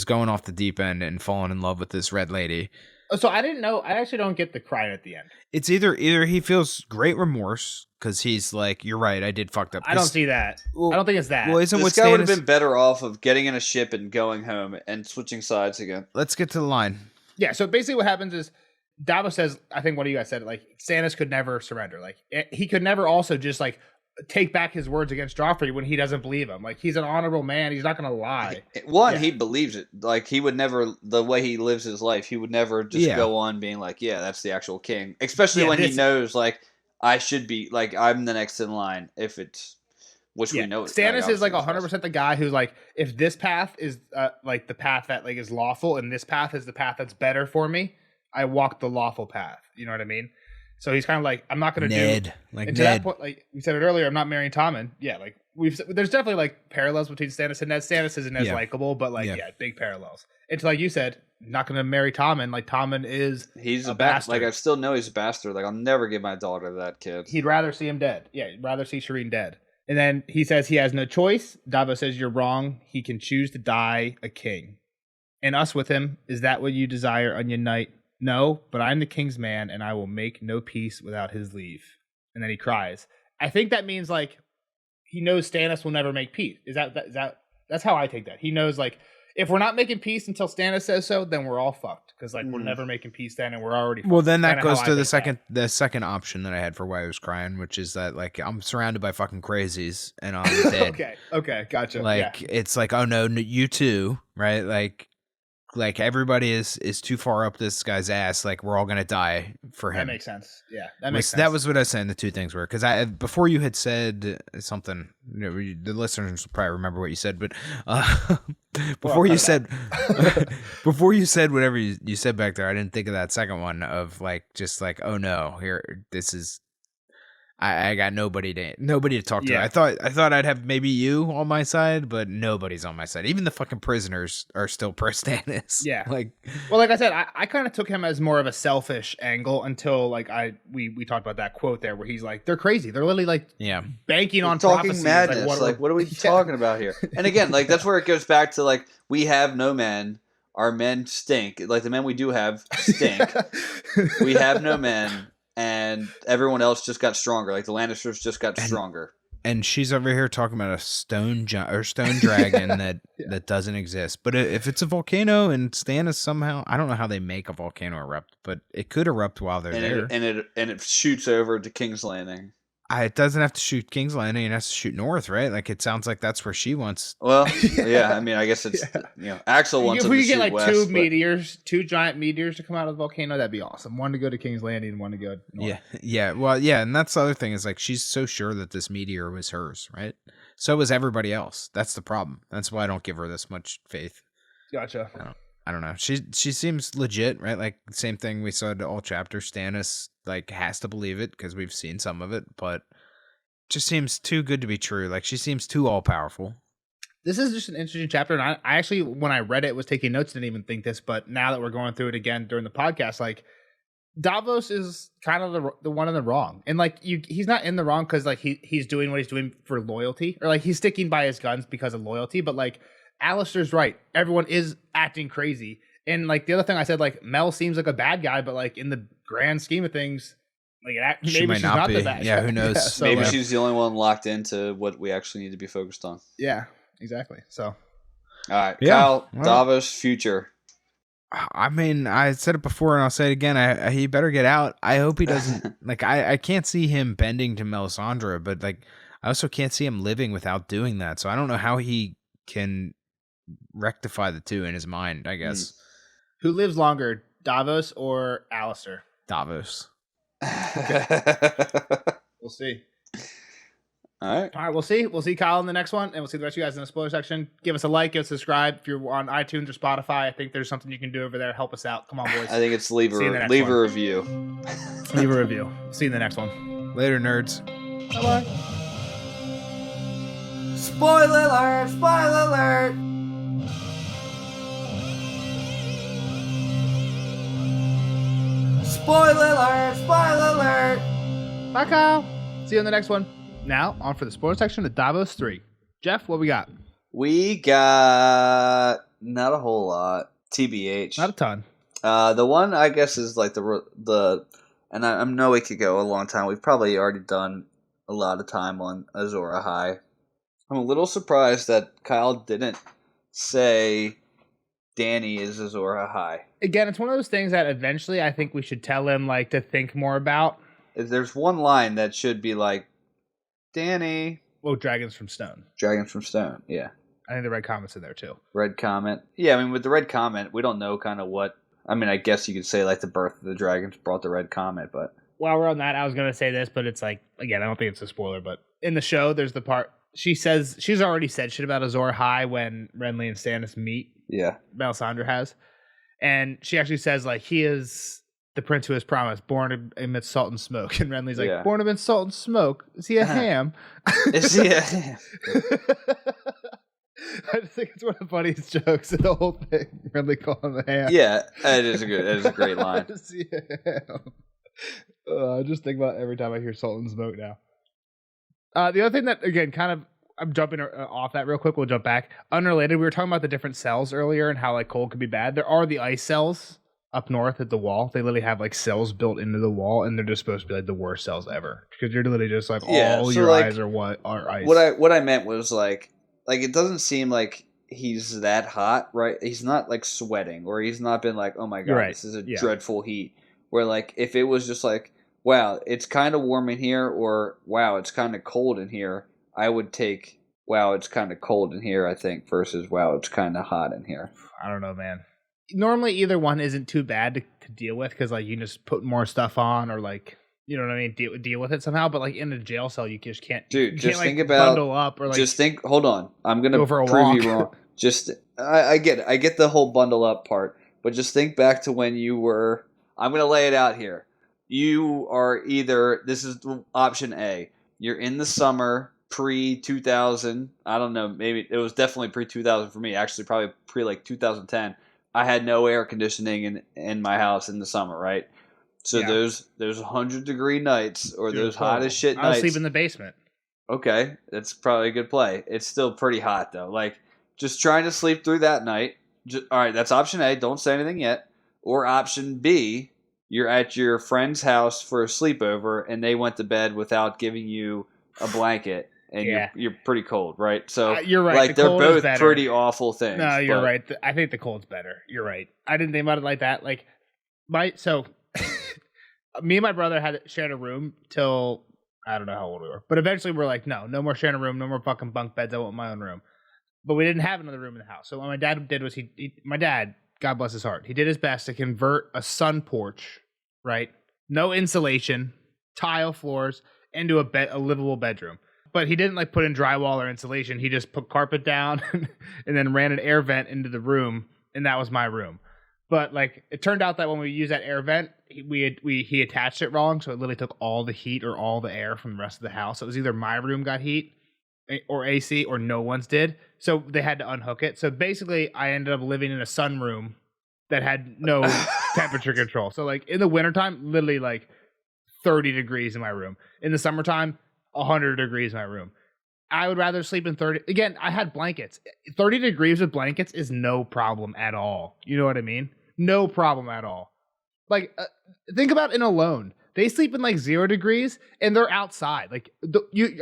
going off the deep end and falling in love with this red lady. So I didn't know. I actually don't get the crying at the end. It's either he feels great remorse because he's like, you're right, I did fucked up. I don't see that. I don't think it's that. Well, isn't this guy would have been better off of getting in a ship and going home and switching sides again. Let's get to the line. Yeah. So basically, what happens is Davos says, I think one of you guys said it, like Stannis could never surrender. Like he could never also just like take back his words against Joffrey when he doesn't believe him. Like he's an honorable man. He's not going to lie. He believes it. Like he would never, the way he lives his life, he would never just go on being like, yeah, that's the actual king. Especially when he knows like I should be like, I'm the next in line if it's, which we know. Stannis is like 100% the guy who's like, if this path is like the path that like is lawful and this path is the path that's better for me, I walk the lawful path. You know what I mean? So he's kind of like, I'm not going to do. Like and to that point, like we said it earlier, I'm not marrying Tommen. Yeah, like there's definitely like parallels between Stannis and Ned. Stannis isn't as likable, but like big parallels. It's like you said, not going to marry Tommen. Like Tommen he's a bastard. Like I still know he's a bastard. Like I'll never give my daughter to that kid. He'd rather see him dead. Yeah, he'd rather see Shireen dead. And then he says he has no choice. Davos says you're wrong. He can choose to die a king. And us with him. Is that what you desire, Onion Knight? No, but I'm the king's man, and I will make no peace without his leave. And then he cries. I think that means like he knows Stannis will never make peace. Is that that's how I take that. He knows like if we're not making peace until Stannis says so, then we're all fucked because like we're never making peace then, and we're already fucked. Well, then that goes to the second option that I had for why I was crying, which is that like I'm surrounded by fucking crazies and I'm dead. Okay, gotcha. Like it's like, oh no, you too, right? Like everybody is too far up this guy's ass. Like we're all gonna die for him. That makes sense. Yeah, that makes sense. That was what I was saying. The two things were because before you had said something. You know, the listeners will probably remember what you said, but before you said whatever you said back there, I didn't think of that second one of like just like, oh no, here this is. I got nobody to talk to. I thought I'd have maybe you on my side, but nobody's on my side. Even the fucking prisoners are still pro Stannis. Yeah. Like I said, I kind of took him as more of a selfish angle until we talked about that quote there where he's like, they're crazy. They're literally like banking on talking madness. Like what are we talking about here? And again, like that's where it goes back to like we have no men. Our men stink. Like the men we do have stink. We have no men. And everyone else just got stronger. Like the Lannisters just got stronger. And she's over here talking about a stone dragon that doesn't exist. But if it's a volcano and Stannis somehow, I don't know how they make a volcano erupt, but it could erupt while they're there. And it shoots over to King's Landing. It doesn't have to shoot King's Landing. It has to shoot north, right? Like it sounds like that's where she wants. Well, yeah. I mean, I guess it's Axel wants. If we could get like west, two giant meteors to come out of the volcano, that'd be awesome. One to go to King's Landing, and one to go north. Yeah. Well, yeah, and that's the other thing is like she's so sure that this meteor was hers, right? So was everybody else. That's the problem. That's why I don't give her this much faith. Gotcha. I don't know. She seems legit, right? Like same thing we saw to all chapters. Stannis like has to believe it because we've seen some of it, but just seems too good to be true. Like she seems too all powerful. This is just an interesting chapter, and I actually when I read it was taking notes, didn't even think this, but now that we're going through it again during the podcast, like Davos is kind of the one in the wrong, and like he's not in the wrong because like he's doing what he's doing for loyalty, or like he's sticking by his guns because of loyalty, but like. Alistair's right. Everyone is acting crazy. And like the other thing I said, like Mel seems like a bad guy, but like in the grand scheme of things, like maybe she's not the bad guy. Yeah, who knows? Yeah, so maybe she's the only one locked into what we actually need to be focused on. Yeah, exactly. So, all right, Kyle, Davos, future. I mean, I said it before and I'll say it again. He better get out. I hope he doesn't. Like, I can't see him bending to Melisandre, but like, I also can't see him living without doing that. So I don't know how he can rectify the two in his mind, I guess. Who lives longer, Davos or Alistair? Davos. We'll see. All right, we'll see Kyle in the next one, and we'll see the rest of you guys in the spoiler section. Give us a like, give us a subscribe. If you're on iTunes or Spotify, I think there's something you can do over there. Help us out. Come on, boys. I think it's leave a review. Leave a review. See you in the next one. Later, nerds. Bye-bye. Spoiler alert! Spoiler alert! Spoiler alert! Spoiler alert! Bye, Kyle. See you in the next one. Now, on for the spoiler section of Davos 3. Jeff, what we got? We got not a whole lot. TBH. Not a ton. The one, I guess, is like the and I know it could go a long time. We've probably already done a lot of time on Azor Ahai. I'm a little surprised that Kyle didn't say Dany is Azor Ahai. Again, it's one of those things that eventually I think we should tell him like to think more about. If there's one line that should be like, Dany. Well, Dragons from Stone. Dragons from Stone, yeah. I think the red comment's in there too. Red comment. Yeah, I mean, with the red comment, we don't know kind of what... I mean, I guess you could say like the birth of the dragons brought the red comment, but... While we're on that, I was going to say this, but it's like, again, I don't think it's a spoiler, but in the show, there's the part... She's already said shit about Azor Ahai when Renly and Stannis meet. Yeah. Melisandre has. And she actually says, like, he is the prince who has promised, born amidst salt and smoke. And Renly's like, born amidst salt and smoke? Is he a ham? Is he a ham? I just think it's one of the funniest jokes in the whole thing. Renly calling him a ham. Yeah, it is a great line. I just think about it every time I hear salt and smoke now. The other thing that, again, kind of, I'm jumping off that real quick. We'll jump back. Unrelated, we were talking about the different cells earlier and how like cold could be bad. There are the ice cells up north at the wall. They literally have like cells built into the wall, and they're just supposed to be like the worst cells ever because you're literally just like all your eyes are ice. What I meant was like it doesn't seem like he's that hot, right? He's not like sweating, or he's not been like, oh my god, this is a dreadful heat. Where like if it was just like, wow, it's kind of warm in here, or wow, it's kind of cold in here, I would take, wow, it's kind of cold in here, I think, versus wow, it's kind of hot in here. I don't know, man. Normally, either one isn't too bad to deal with because, like, you can just put more stuff on or, like, you know what I mean, deal with it somehow. But, like, in a jail cell, you just can't. Dude, you just can't, think like, about. Bundle up or, like, just think. Hold on, I'm gonna prove you wrong. Just, I get the whole bundle up part, but just think back to when you were. I'm gonna lay it out here. you are either, this is option A, you're in the summer pre-2000, I don't know, maybe it was definitely pre-2000 for me, actually probably pre-like 2010. I had no air conditioning in my house in the summer, right? So those 100-degree nights or those hot as shit nights. I'll sleep in the basement. Okay, that's probably a good play. It's still pretty hot though. Like, just trying to sleep through that night. All right, that's option A. Don't say anything yet. Or option B, you're at your friend's house for a sleepover and they went to bed without giving you a blanket. And you're pretty cold, right? So you're right. Like, they're both pretty awful things. No, you're right. I think the cold's better. You're right. I didn't think about it like that. Like, me and my brother had shared a room till I don't know how old we were, but eventually we're like, no more sharing a room, no more fucking bunk beds. I want my own room. But we didn't have another room in the house. So what my dad did was my dad, God bless his heart, he did his best to convert a sun porch, right? No insulation, tile floors, into a livable bedroom. But he didn't like put in drywall or insulation. He just put carpet down and then ran an air vent into the room, and that was my room. But like, it turned out that when we used that air vent, he attached it wrong, so it literally took all the heat or all the air from the rest of the house. So it was either my room got heat or AC or no one's did. So they had to unhook it. So basically, I ended up living in a sunroom that had no temperature control. So like in the wintertime, literally like 30 degrees in my room. In the summertime, 100 degrees in my room. I would rather sleep in 30. Again, I had blankets. 30 degrees with blankets is no problem at all. You know what I mean? No problem at all. Like, think about in Alone. They sleep in like 0 degrees and they're outside. Like,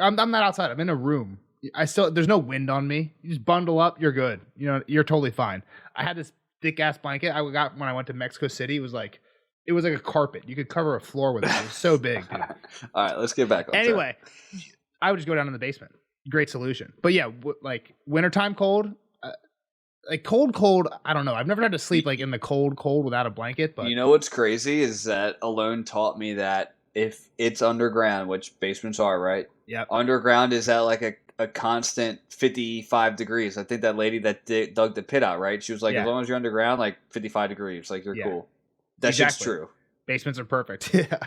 I'm not outside. I'm in a room. There's no wind on me. You just bundle up. You're good. You know, you're totally fine. I had this thick ass blanket I got when I went to Mexico City. It was like a carpet. You could cover a floor with it. It was so big, dude. All right, let's get back on Anyway, track. I would just go down in the basement. Great solution. But yeah, like wintertime cold, like cold. I don't know. I've never had to sleep like in the cold without a blanket. But you know what's crazy is that Alone taught me that if it's underground, which basements are, right? Yeah. Underground is at like a constant 55 degrees. I think that lady that dug the pit out, right? She was like, as long as you're underground, like 55 degrees, like you're cool. That shit's true. Basements are perfect. Yeah.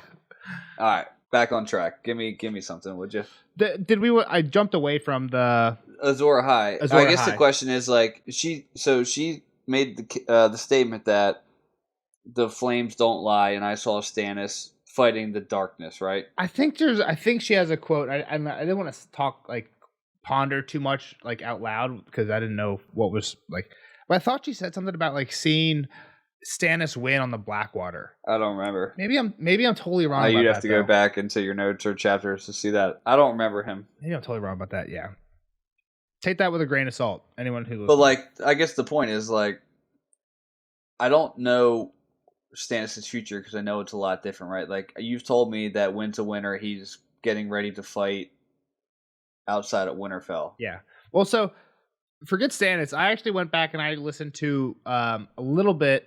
All right, back on track. Give me something, would you? I jumped away from the Azor Ahai. I guess the question is like she made the statement that the flames don't lie, and I saw Stannis fighting the darkness, right? I think she has a quote. I didn't want to ponder too much like out loud because I didn't know what was like. But I thought she said something about like seeing Stannis win on the Blackwater. I don't remember. Maybe I'm totally wrong. You'd have to go back into your notes or chapters to see that. I don't remember him. Maybe I'm totally wrong about that. Yeah, take that with a grain of salt. Anyone who listens. But like, I guess the point is like, I don't know Stannis' future because I know it's a lot different, right? Like you've told me that winter he's getting ready to fight outside at Winterfell. Yeah. Well, so forget Stannis. I actually went back and I listened to a little bit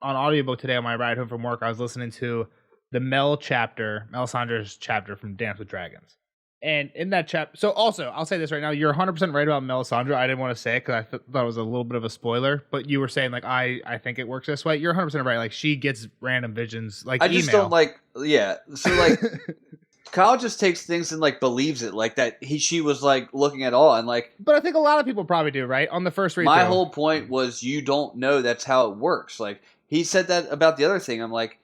on audiobook today on my ride home from work. I was listening to the Melisandre's chapter from Dance with Dragons. And in that chapter, so also, I'll say this right now, you're 100% right about Melisandre. I didn't want to say it because I thought it was a little bit of a spoiler, but you were saying, like, I think it works this way. You're 100% right. Like, she gets random visions, like I just don't like, yeah. So, like, Kyle just takes things and, like, believes it. Like, that she was, like, looking at all and, like... But I think a lot of people probably do, right? On the first read My whole point was you don't know that's how it works. Like, he said that about the other thing. I'm like,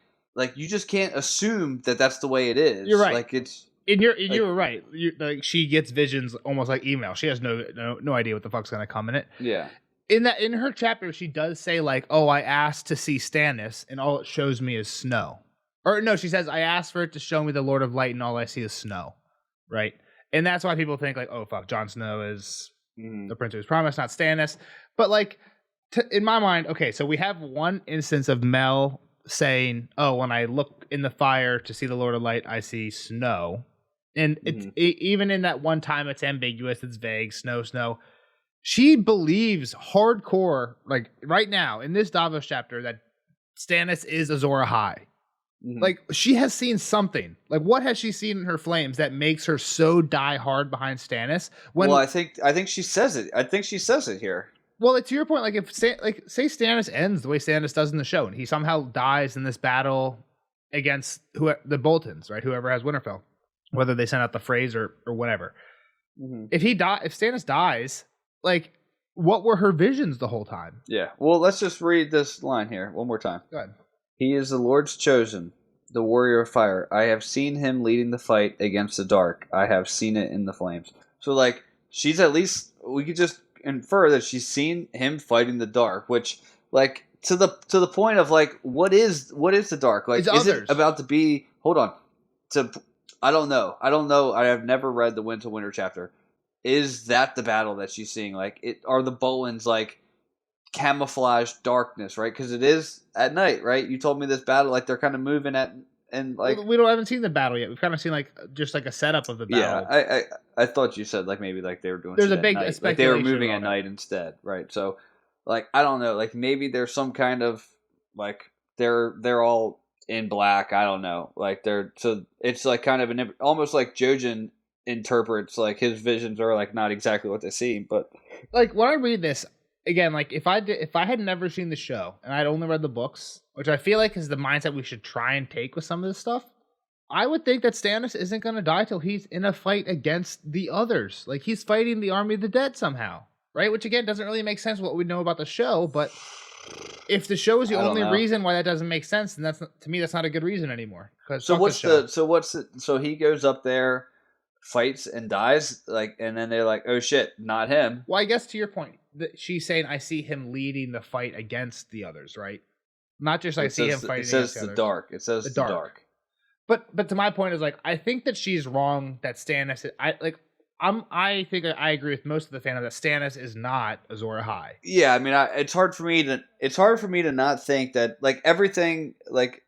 you just can't assume that that's the way it is. You're right. Like, it's... you were right. Like she gets visions almost like email. She has no idea what the fuck's gonna come in it. Yeah. In her chapter, she does say like, "Oh, I asked to see Stannis, and all it shows me is snow." Or no, she says, "I asked for it to show me the Lord of Light, and all I see is snow." Right, and that's why people think like, "Oh fuck, Jon Snow is the Prince who's promised, not Stannis." But like, in my mind, okay, so we have one instance of Mel saying, "Oh, when I look in the fire to see the Lord of Light, I see snow." And even in that one time, it's ambiguous, it's vague, snow. She believes hardcore, like right now in this Davos chapter, that Stannis is Azor Ahai. Like she has seen something. Like what has she seen in her flames that makes her so die hard behind Stannis? Well, I think she says it. I think she says it here. Well, to your point, like say Stannis ends the way Stannis does in the show, and he somehow dies in this battle. against the Boltons, right? Whoever has Winterfell, whether they send out the phrase or whatever. Mm-hmm. If Stannis dies, like, what were her visions the whole time? Yeah. Well, let's just read this line here one more time. Go ahead. He is the Lord's chosen, the warrior of fire. I have seen him leading the fight against the dark. I have seen it in the flames. So, like, she's at least, we could just infer that she's seen him fighting the dark, which, like, to the point of, like, what is the dark? Like, is it about to be, hold on, I don't know. I have never read the Winter chapter. Is that the battle that she's seeing? Like, are the Boltons, like, camouflage darkness, right? Because it is at night, right? You told me this battle, like, they're kind of moving at, and like, we haven't seen the battle yet. We've kind of seen like just like a setup of the battle. Yeah, I thought you said like maybe like they were doing. There's a big speculation, like they were moving at night instead, right? So, like, I don't know, like maybe there's some kind of like they're all in black. I don't know, like so it's like kind of almost like jraijin interprets like his visions are like not exactly what they seem, but like when I read this again, like if I had never seen the show and I'd only read the books, which I feel like is the mindset we should try and take with some of this stuff, I would think that Stannis isn't going to die till he's in a fight against the others. Like he's fighting the army of the dead somehow, right? Which again doesn't really make sense what we know about the show, but if the show is the only reason why that doesn't make sense, then to me that's not a good reason anymore. So he goes up there, fights and dies, like, and then they're like, oh shit, not him. Well, I guess to your point, she's saying I see him leading the fight against the others, right? Not just I see him fighting against the others. It says the dark. It says the dark. But to my point is like I think that she's wrong that Stannis. I think I agree with most of the fandom that Stannis is not Azor Ahai. Yeah, I mean, it's hard for me to not think that like everything like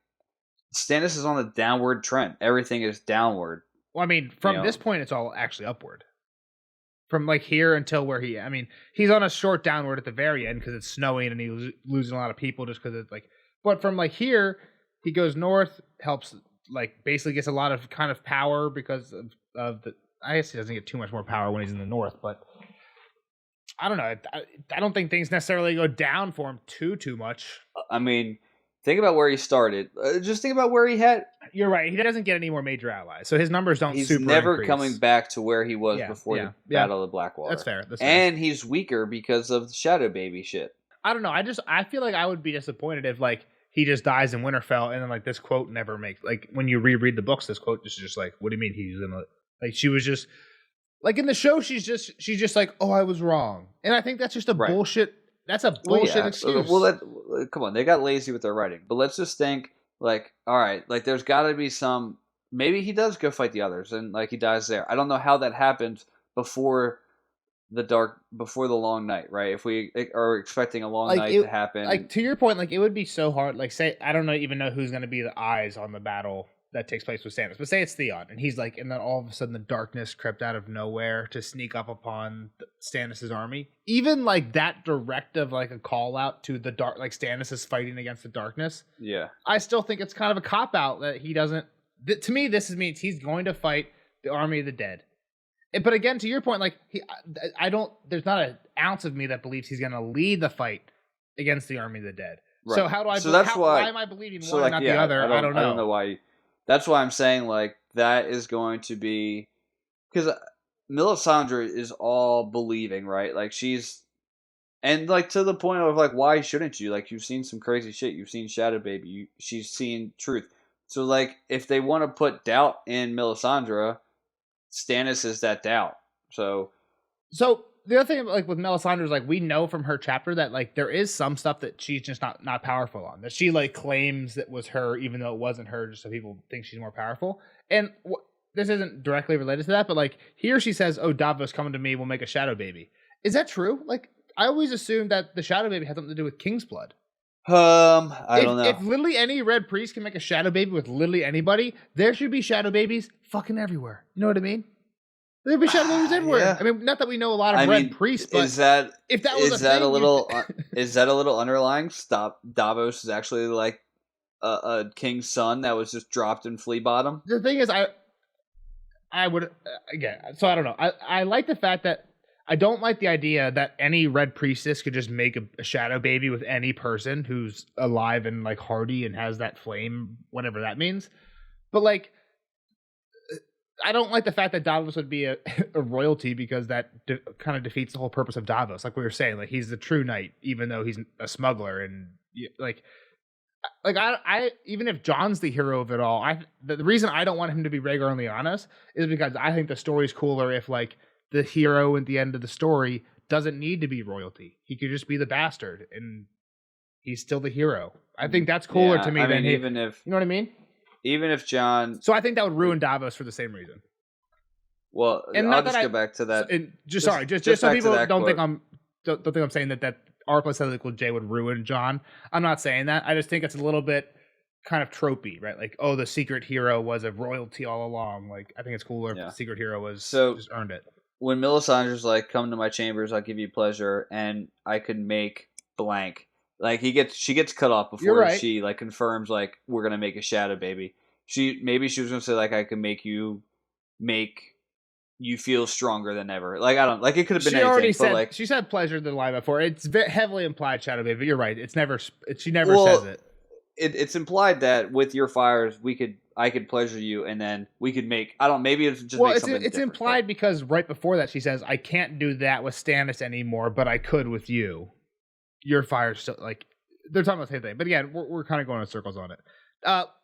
Stannis is on a downward trend. Everything is downward. Well, I mean, from this point, it's all actually upward. From like here until where he's on a short downward at the very end because it's snowing and he's losing a lot of people just because it's like. But from like here, he goes north, helps like basically gets a lot of kind of power because of the. I guess he doesn't get too much more power when he's in the north, but I don't know. I don't think things necessarily go down for him too much. I mean, think about where he started. Just think about where he had. You're right. He doesn't get any more major allies, so his numbers don't. He's super never increase. Coming back to where he was before the Battle of Blackwater. That's fair. And he's weaker because of the Shadow Baby shit. I don't know. I feel like I would be disappointed if like he just dies in Winterfell and then like this quote never makes like when you reread the books, this quote is just like, what do you mean he's in a like she was just like in the show she's just like, oh, I was wrong, and I think that's just a bullshit. That's a bullshit excuse. Well, come on, they got lazy with their writing, but let's just think like, all right, like there's got to be some. Maybe he does go fight the others and like he dies there. I don't know how that happened before the long night, right? If we are expecting a long night to happen, like to your point, like it would be so hard. Like say I don't even know who's going to be the eyes on the battle that takes place with Stannis, but say it's Theon, and he's like, and then all of a sudden the darkness crept out of nowhere to sneak up upon Stannis's army. Even like that directive, like a call out to the dark, like Stannis is fighting against the darkness. Yeah, I still think it's kind of a cop out that he doesn't. To me, this means he's going to fight the army of the dead. But again, to your point, like I don't. There's not an ounce of me that believes he's going to lead the fight against the army of the dead. Right. So how do I? So that's why am I believing one and not the other? I don't know. I don't know why. That's why I'm saying like that is going to be because Melisandre is all believing, right? Like she's and like to the point of like why shouldn't you? Like you've seen some crazy shit. You've seen Shadow Baby. She's seen truth. So like if they want to put doubt in Melisandre, Stannis is that doubt. So the other thing, like with Melisandre, is like we know from her chapter that like there is some stuff that she's just not powerful on. That she like claims that was her, even though it wasn't her, just so people think she's more powerful. And this isn't directly related to that, but like here she says, "Oh, Davos coming to me will make a Shadow Baby." Is that true? Like I always assumed that the Shadow Baby had something to do with King's blood. I don't know. If literally any red priest can make a Shadow Baby with literally anybody, there should be Shadow Babies fucking everywhere. You know what I mean? There'd be Shadow Babies everywhere. Yeah. I mean, not that we know a lot of red priests, but is that a little underlying? Davos is actually like a king's son that was just dropped in Flea Bottom. The thing is, I would again. So I don't know. I like the fact that I don't like the idea that any red priestess could just make a shadow baby with any person who's alive and like hardy and has that flame, whatever that means. But like, I don't like the fact that Davos would be a royalty, because that kind of defeats the whole purpose of Davos. Like we were saying, like he's the true knight, even though he's a smuggler. And like I even if Jon's the hero of it all, the reason I don't want him to be Rhaegar Lyanna is because I think the story's cooler if like the hero at the end of the story doesn't need to be royalty. He could just be the bastard, and he's still the hero. I think that's cooler to me than even if, you know what I mean. Even if Jon... So I think that would ruin Davos for the same reason. Well, and I'll just go back to that. Just so people don't think I'm saying that R+ says like, well, Jay would ruin Jon. I'm not saying that. I just think it's a little bit kind of tropey, right? Like, oh, the secret hero was a royalty all along. Like, I think it's cooler if the secret hero was just earned it. When Melisandre's like, come to my chambers, I'll give you pleasure, and I could make blank. Like she gets cut off before she like confirms like we're gonna make a shadow baby. She was gonna say like I can make you feel stronger than ever. Like I don't like it could have been anything. Already but said, like she said pleasure the line before. It's heavily implied shadow baby. But you're right. It's never. She never says it. It's implied that with your fires I could pleasure you, and then we could make maybe it's just make something it's implied because right before that she says I can't do that with Stannis anymore, but I could with you. Your fire's still like they're talking about the same thing, but again, we're kind of going in circles on it.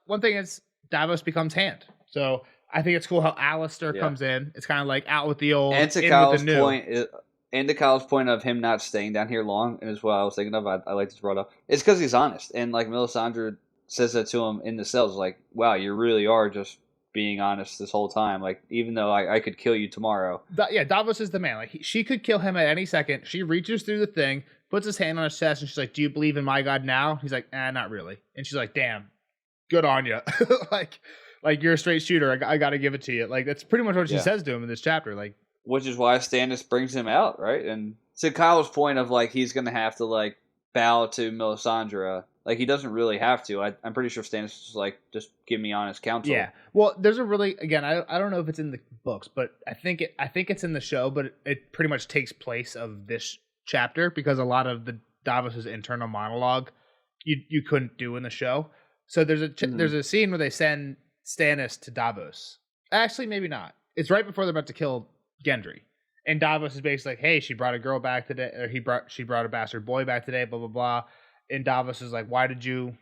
One thing is Davos becomes hand, so I think it's cool how Alistair comes in. It's kind of like out with the old, and to Kyle's point, and to Kyle's point of him not staying down here long, and is what I was thinking of. I like this brought up. It's because he's honest, and like Melisandre says that to him in the cells, like, "Wow, you really are just being honest this whole time. Like, even though I could kill you tomorrow." Davos is the man. Like she could kill him at any second. She reaches through the thing, puts his hand on his chest, and she's like, "Do you believe in my God now?" He's like, not really. And she's like, "Damn, good on you." like you're a straight shooter. I got to give it to you. Like that's pretty much what she says to him in this chapter. Like, which is why Stannis brings him out, right? And to Kyle's point of like he's gonna have to like bow to Melisandre. Like he doesn't really have to. I'm pretty sure Stannis is like, just give me honest counsel. Yeah. Well, there's a really I don't know if it's in the books, but I think it's in the show, but it pretty much takes place of this chapter because a lot of the Davos's internal monologue you couldn't do in the show. So there's a scene where they send Stannis to Davos. Actually, maybe not. It's right before they're about to kill Gendry. And Davos is basically like, hey, she brought a girl back today, or she brought a bastard boy back today, blah, blah, blah. And Davos is like, why did you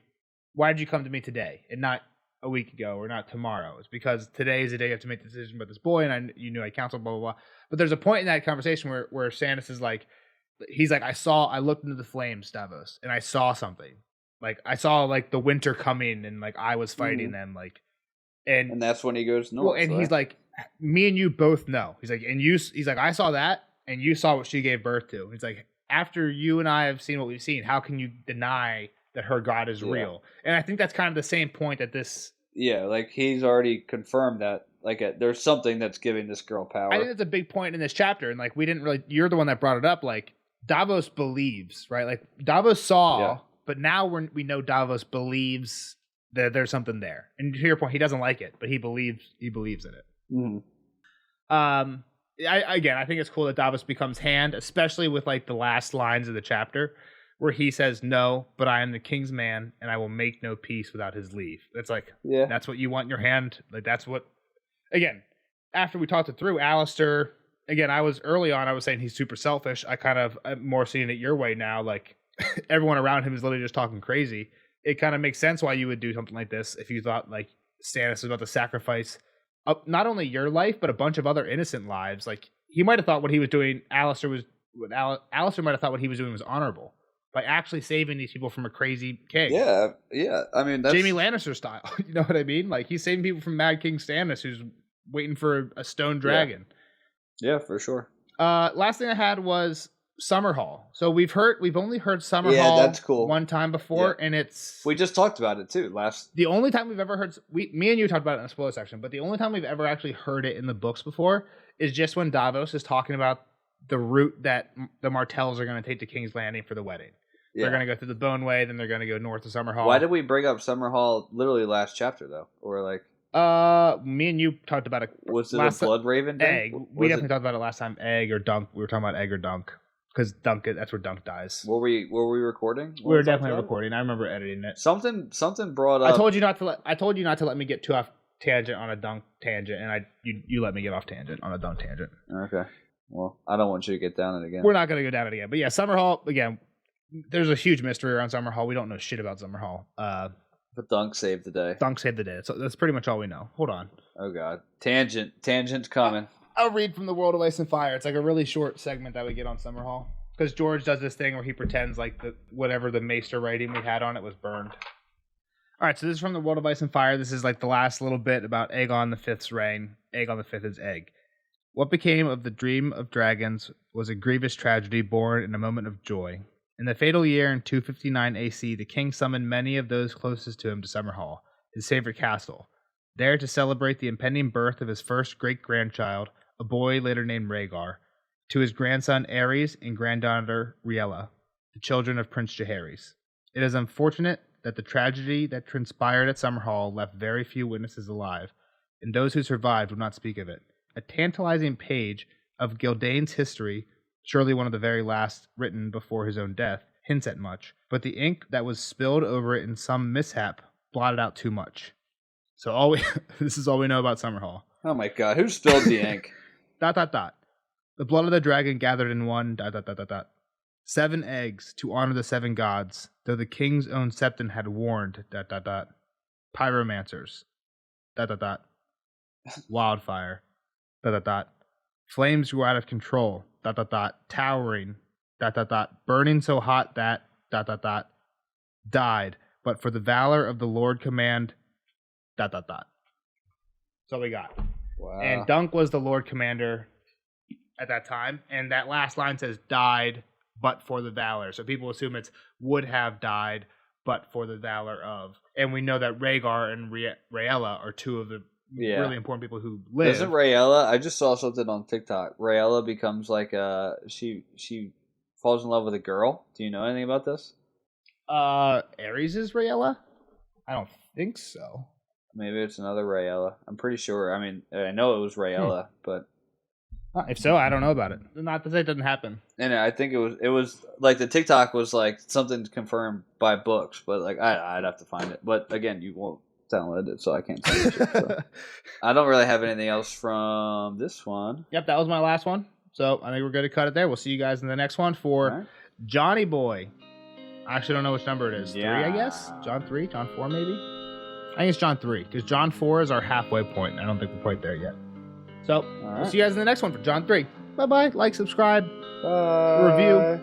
come to me today and not a week ago or not tomorrow? It's because today is the day you have to make the decision about this boy, and you knew I counseled, blah, blah, blah. But there's a point in that conversation where Stannis is like, he's like, I looked into the flames, Davos, and I saw something. Like, I saw, like, the winter coming, and, like, I was fighting them, like, and that's when he goes north. Well, and he's like, me and you both know. He's like, he's like, I saw that, and you saw what she gave birth to. He's like, after you and I have seen what we've seen, how can you deny that her God is real? And I think that's kind of the same point that this. Yeah, like he's already confirmed that, like, there's something that's giving this girl power. I think that's a big point in this chapter, and like we didn't really. You're the one that brought it up. Like Davos believes, right? Like Davos saw, but now we know Davos believes that there's something there. And to your point, he doesn't like it, but he believes in it. Mm-hmm. I think it's cool that Davos becomes hand, especially with like the last lines of the chapter where he says, "No, but I am the king's man, and I will make no peace without his leave." That's like, that's what you want in your hand. Like that's what. Again, after we talked it through, Alistair. Again, I was saying he's super selfish. I'm more seeing it your way now. Like everyone around him is literally just talking crazy. It kind of makes sense why you would do something like this if you thought like Stannis was about to sacrifice not only your life but a bunch of other innocent lives. Like he might have thought what he was doing, Alistair might have thought what he was doing was honorable by actually saving these people from a crazy king. Yeah. I mean, that's Jaime Lannister style. You know what I mean? Like he's saving people from Mad King Stannis, who's waiting for a stone dragon. Yeah, for sure. Last thing I had was Summerhall. So we've only heard Summerhall that's cool. one time before, and we just talked about it too the only time we've ever heard me and you talked about it in the spoiler section, but the only time we've ever actually heard it in the books before is just when Davos is talking about the route that the Martells are going to take to King's Landing for the wedding. They're going to go through the Bone Way, then they're going to go north to Summerhall. Why did we bring up Summerhall literally last chapter though? Or like Me and you talked about it. Was it a blood raven? Egg. We definitely talked about it last time. Egg or dunk. We were talking about egg or dunk because dunk. That's where dunk dies. Were we recording? We were definitely recording. I remember editing it. Something brought up. I told you not to let me get too off tangent on a dunk tangent, and you let me get off tangent on a dunk tangent. Okay. Well, I don't want you to get down it again. We're not going to go down it again. But yeah, Summer Hall again. There's a huge mystery around Summer Hall. We don't know shit about Summer Hall. But Dunk saved the day. Dunk saved the day. So that's pretty much all we know. Hold on. Oh, God. Tangent's coming. I'll read from the World of Ice and Fire. It's like a really short segment that we get on Summer Hall. Because George does this thing where he pretends like whatever the Maester writing we had on it was burned. All right, so this is from the World of Ice and Fire. This is like the last little bit about Aegon V's reign. Aegon V is Egg. What became of the dream of dragons was a grievous tragedy born in a moment of joy. In the fatal year in 259 AC, the king summoned many of those closest to him to Summer Hall, his favorite castle, there to celebrate the impending birth of his first great-grandchild, a boy later named Rhaegar, to his grandson Aerys and granddaughter Rhaella, the children of Prince Jaehaerys. It is unfortunate that the tragedy that transpired at Summer Hall left very few witnesses alive, and those who survived would not speak of it. A tantalizing page of Gildane's history, surely one of the very last written before his own death, hints at much, but the ink that was spilled over it in some mishap blotted out too much. So this is all we know about Summer Hall. Oh my God, who spilled the ink? ... The blood of the dragon gathered in one ... 7 eggs to honor the 7 gods, though the king's own septon had warned ... Pyromancers ... Wildfire ... Flames grew out of control ... Towering ... Burning so hot that ... Died, but for the valor of the Lord command ... That's all we got. Wow. And Dunk was the Lord Commander at that time, and that last line says died but for the valor. So people assume it's would have died but for the valor of. And we know that Rhaegar and Rhaella are two of the really important people who live. Isn't Rhaella? I just saw something on TikTok. Rhaella becomes like she falls in love with a girl. Do you know anything about this? Aerys is Rhaella? I don't think so. Maybe it's another Rhaella. I'm pretty sure. I mean, I know it was Rhaella, but if so, I don't know about it. Not to say it doesn't happen. And I think it was like the TikTok was like something confirmed by books, but like I'd have to find it. But again, you won't download it, so I can't tell you shit, so. I don't really have anything else from this one. Yep, that was my last one. So I think we're good to cut it there. We'll see you guys in the next one for Johnny Boy. I actually don't know which number it is. 3, I guess? John 3? John 4, maybe? I think it's John 3, because John 4 is our halfway point. I don't think we're quite there yet. So, we'll see you guys in the next one for John 3. Bye-bye. Like, subscribe, review.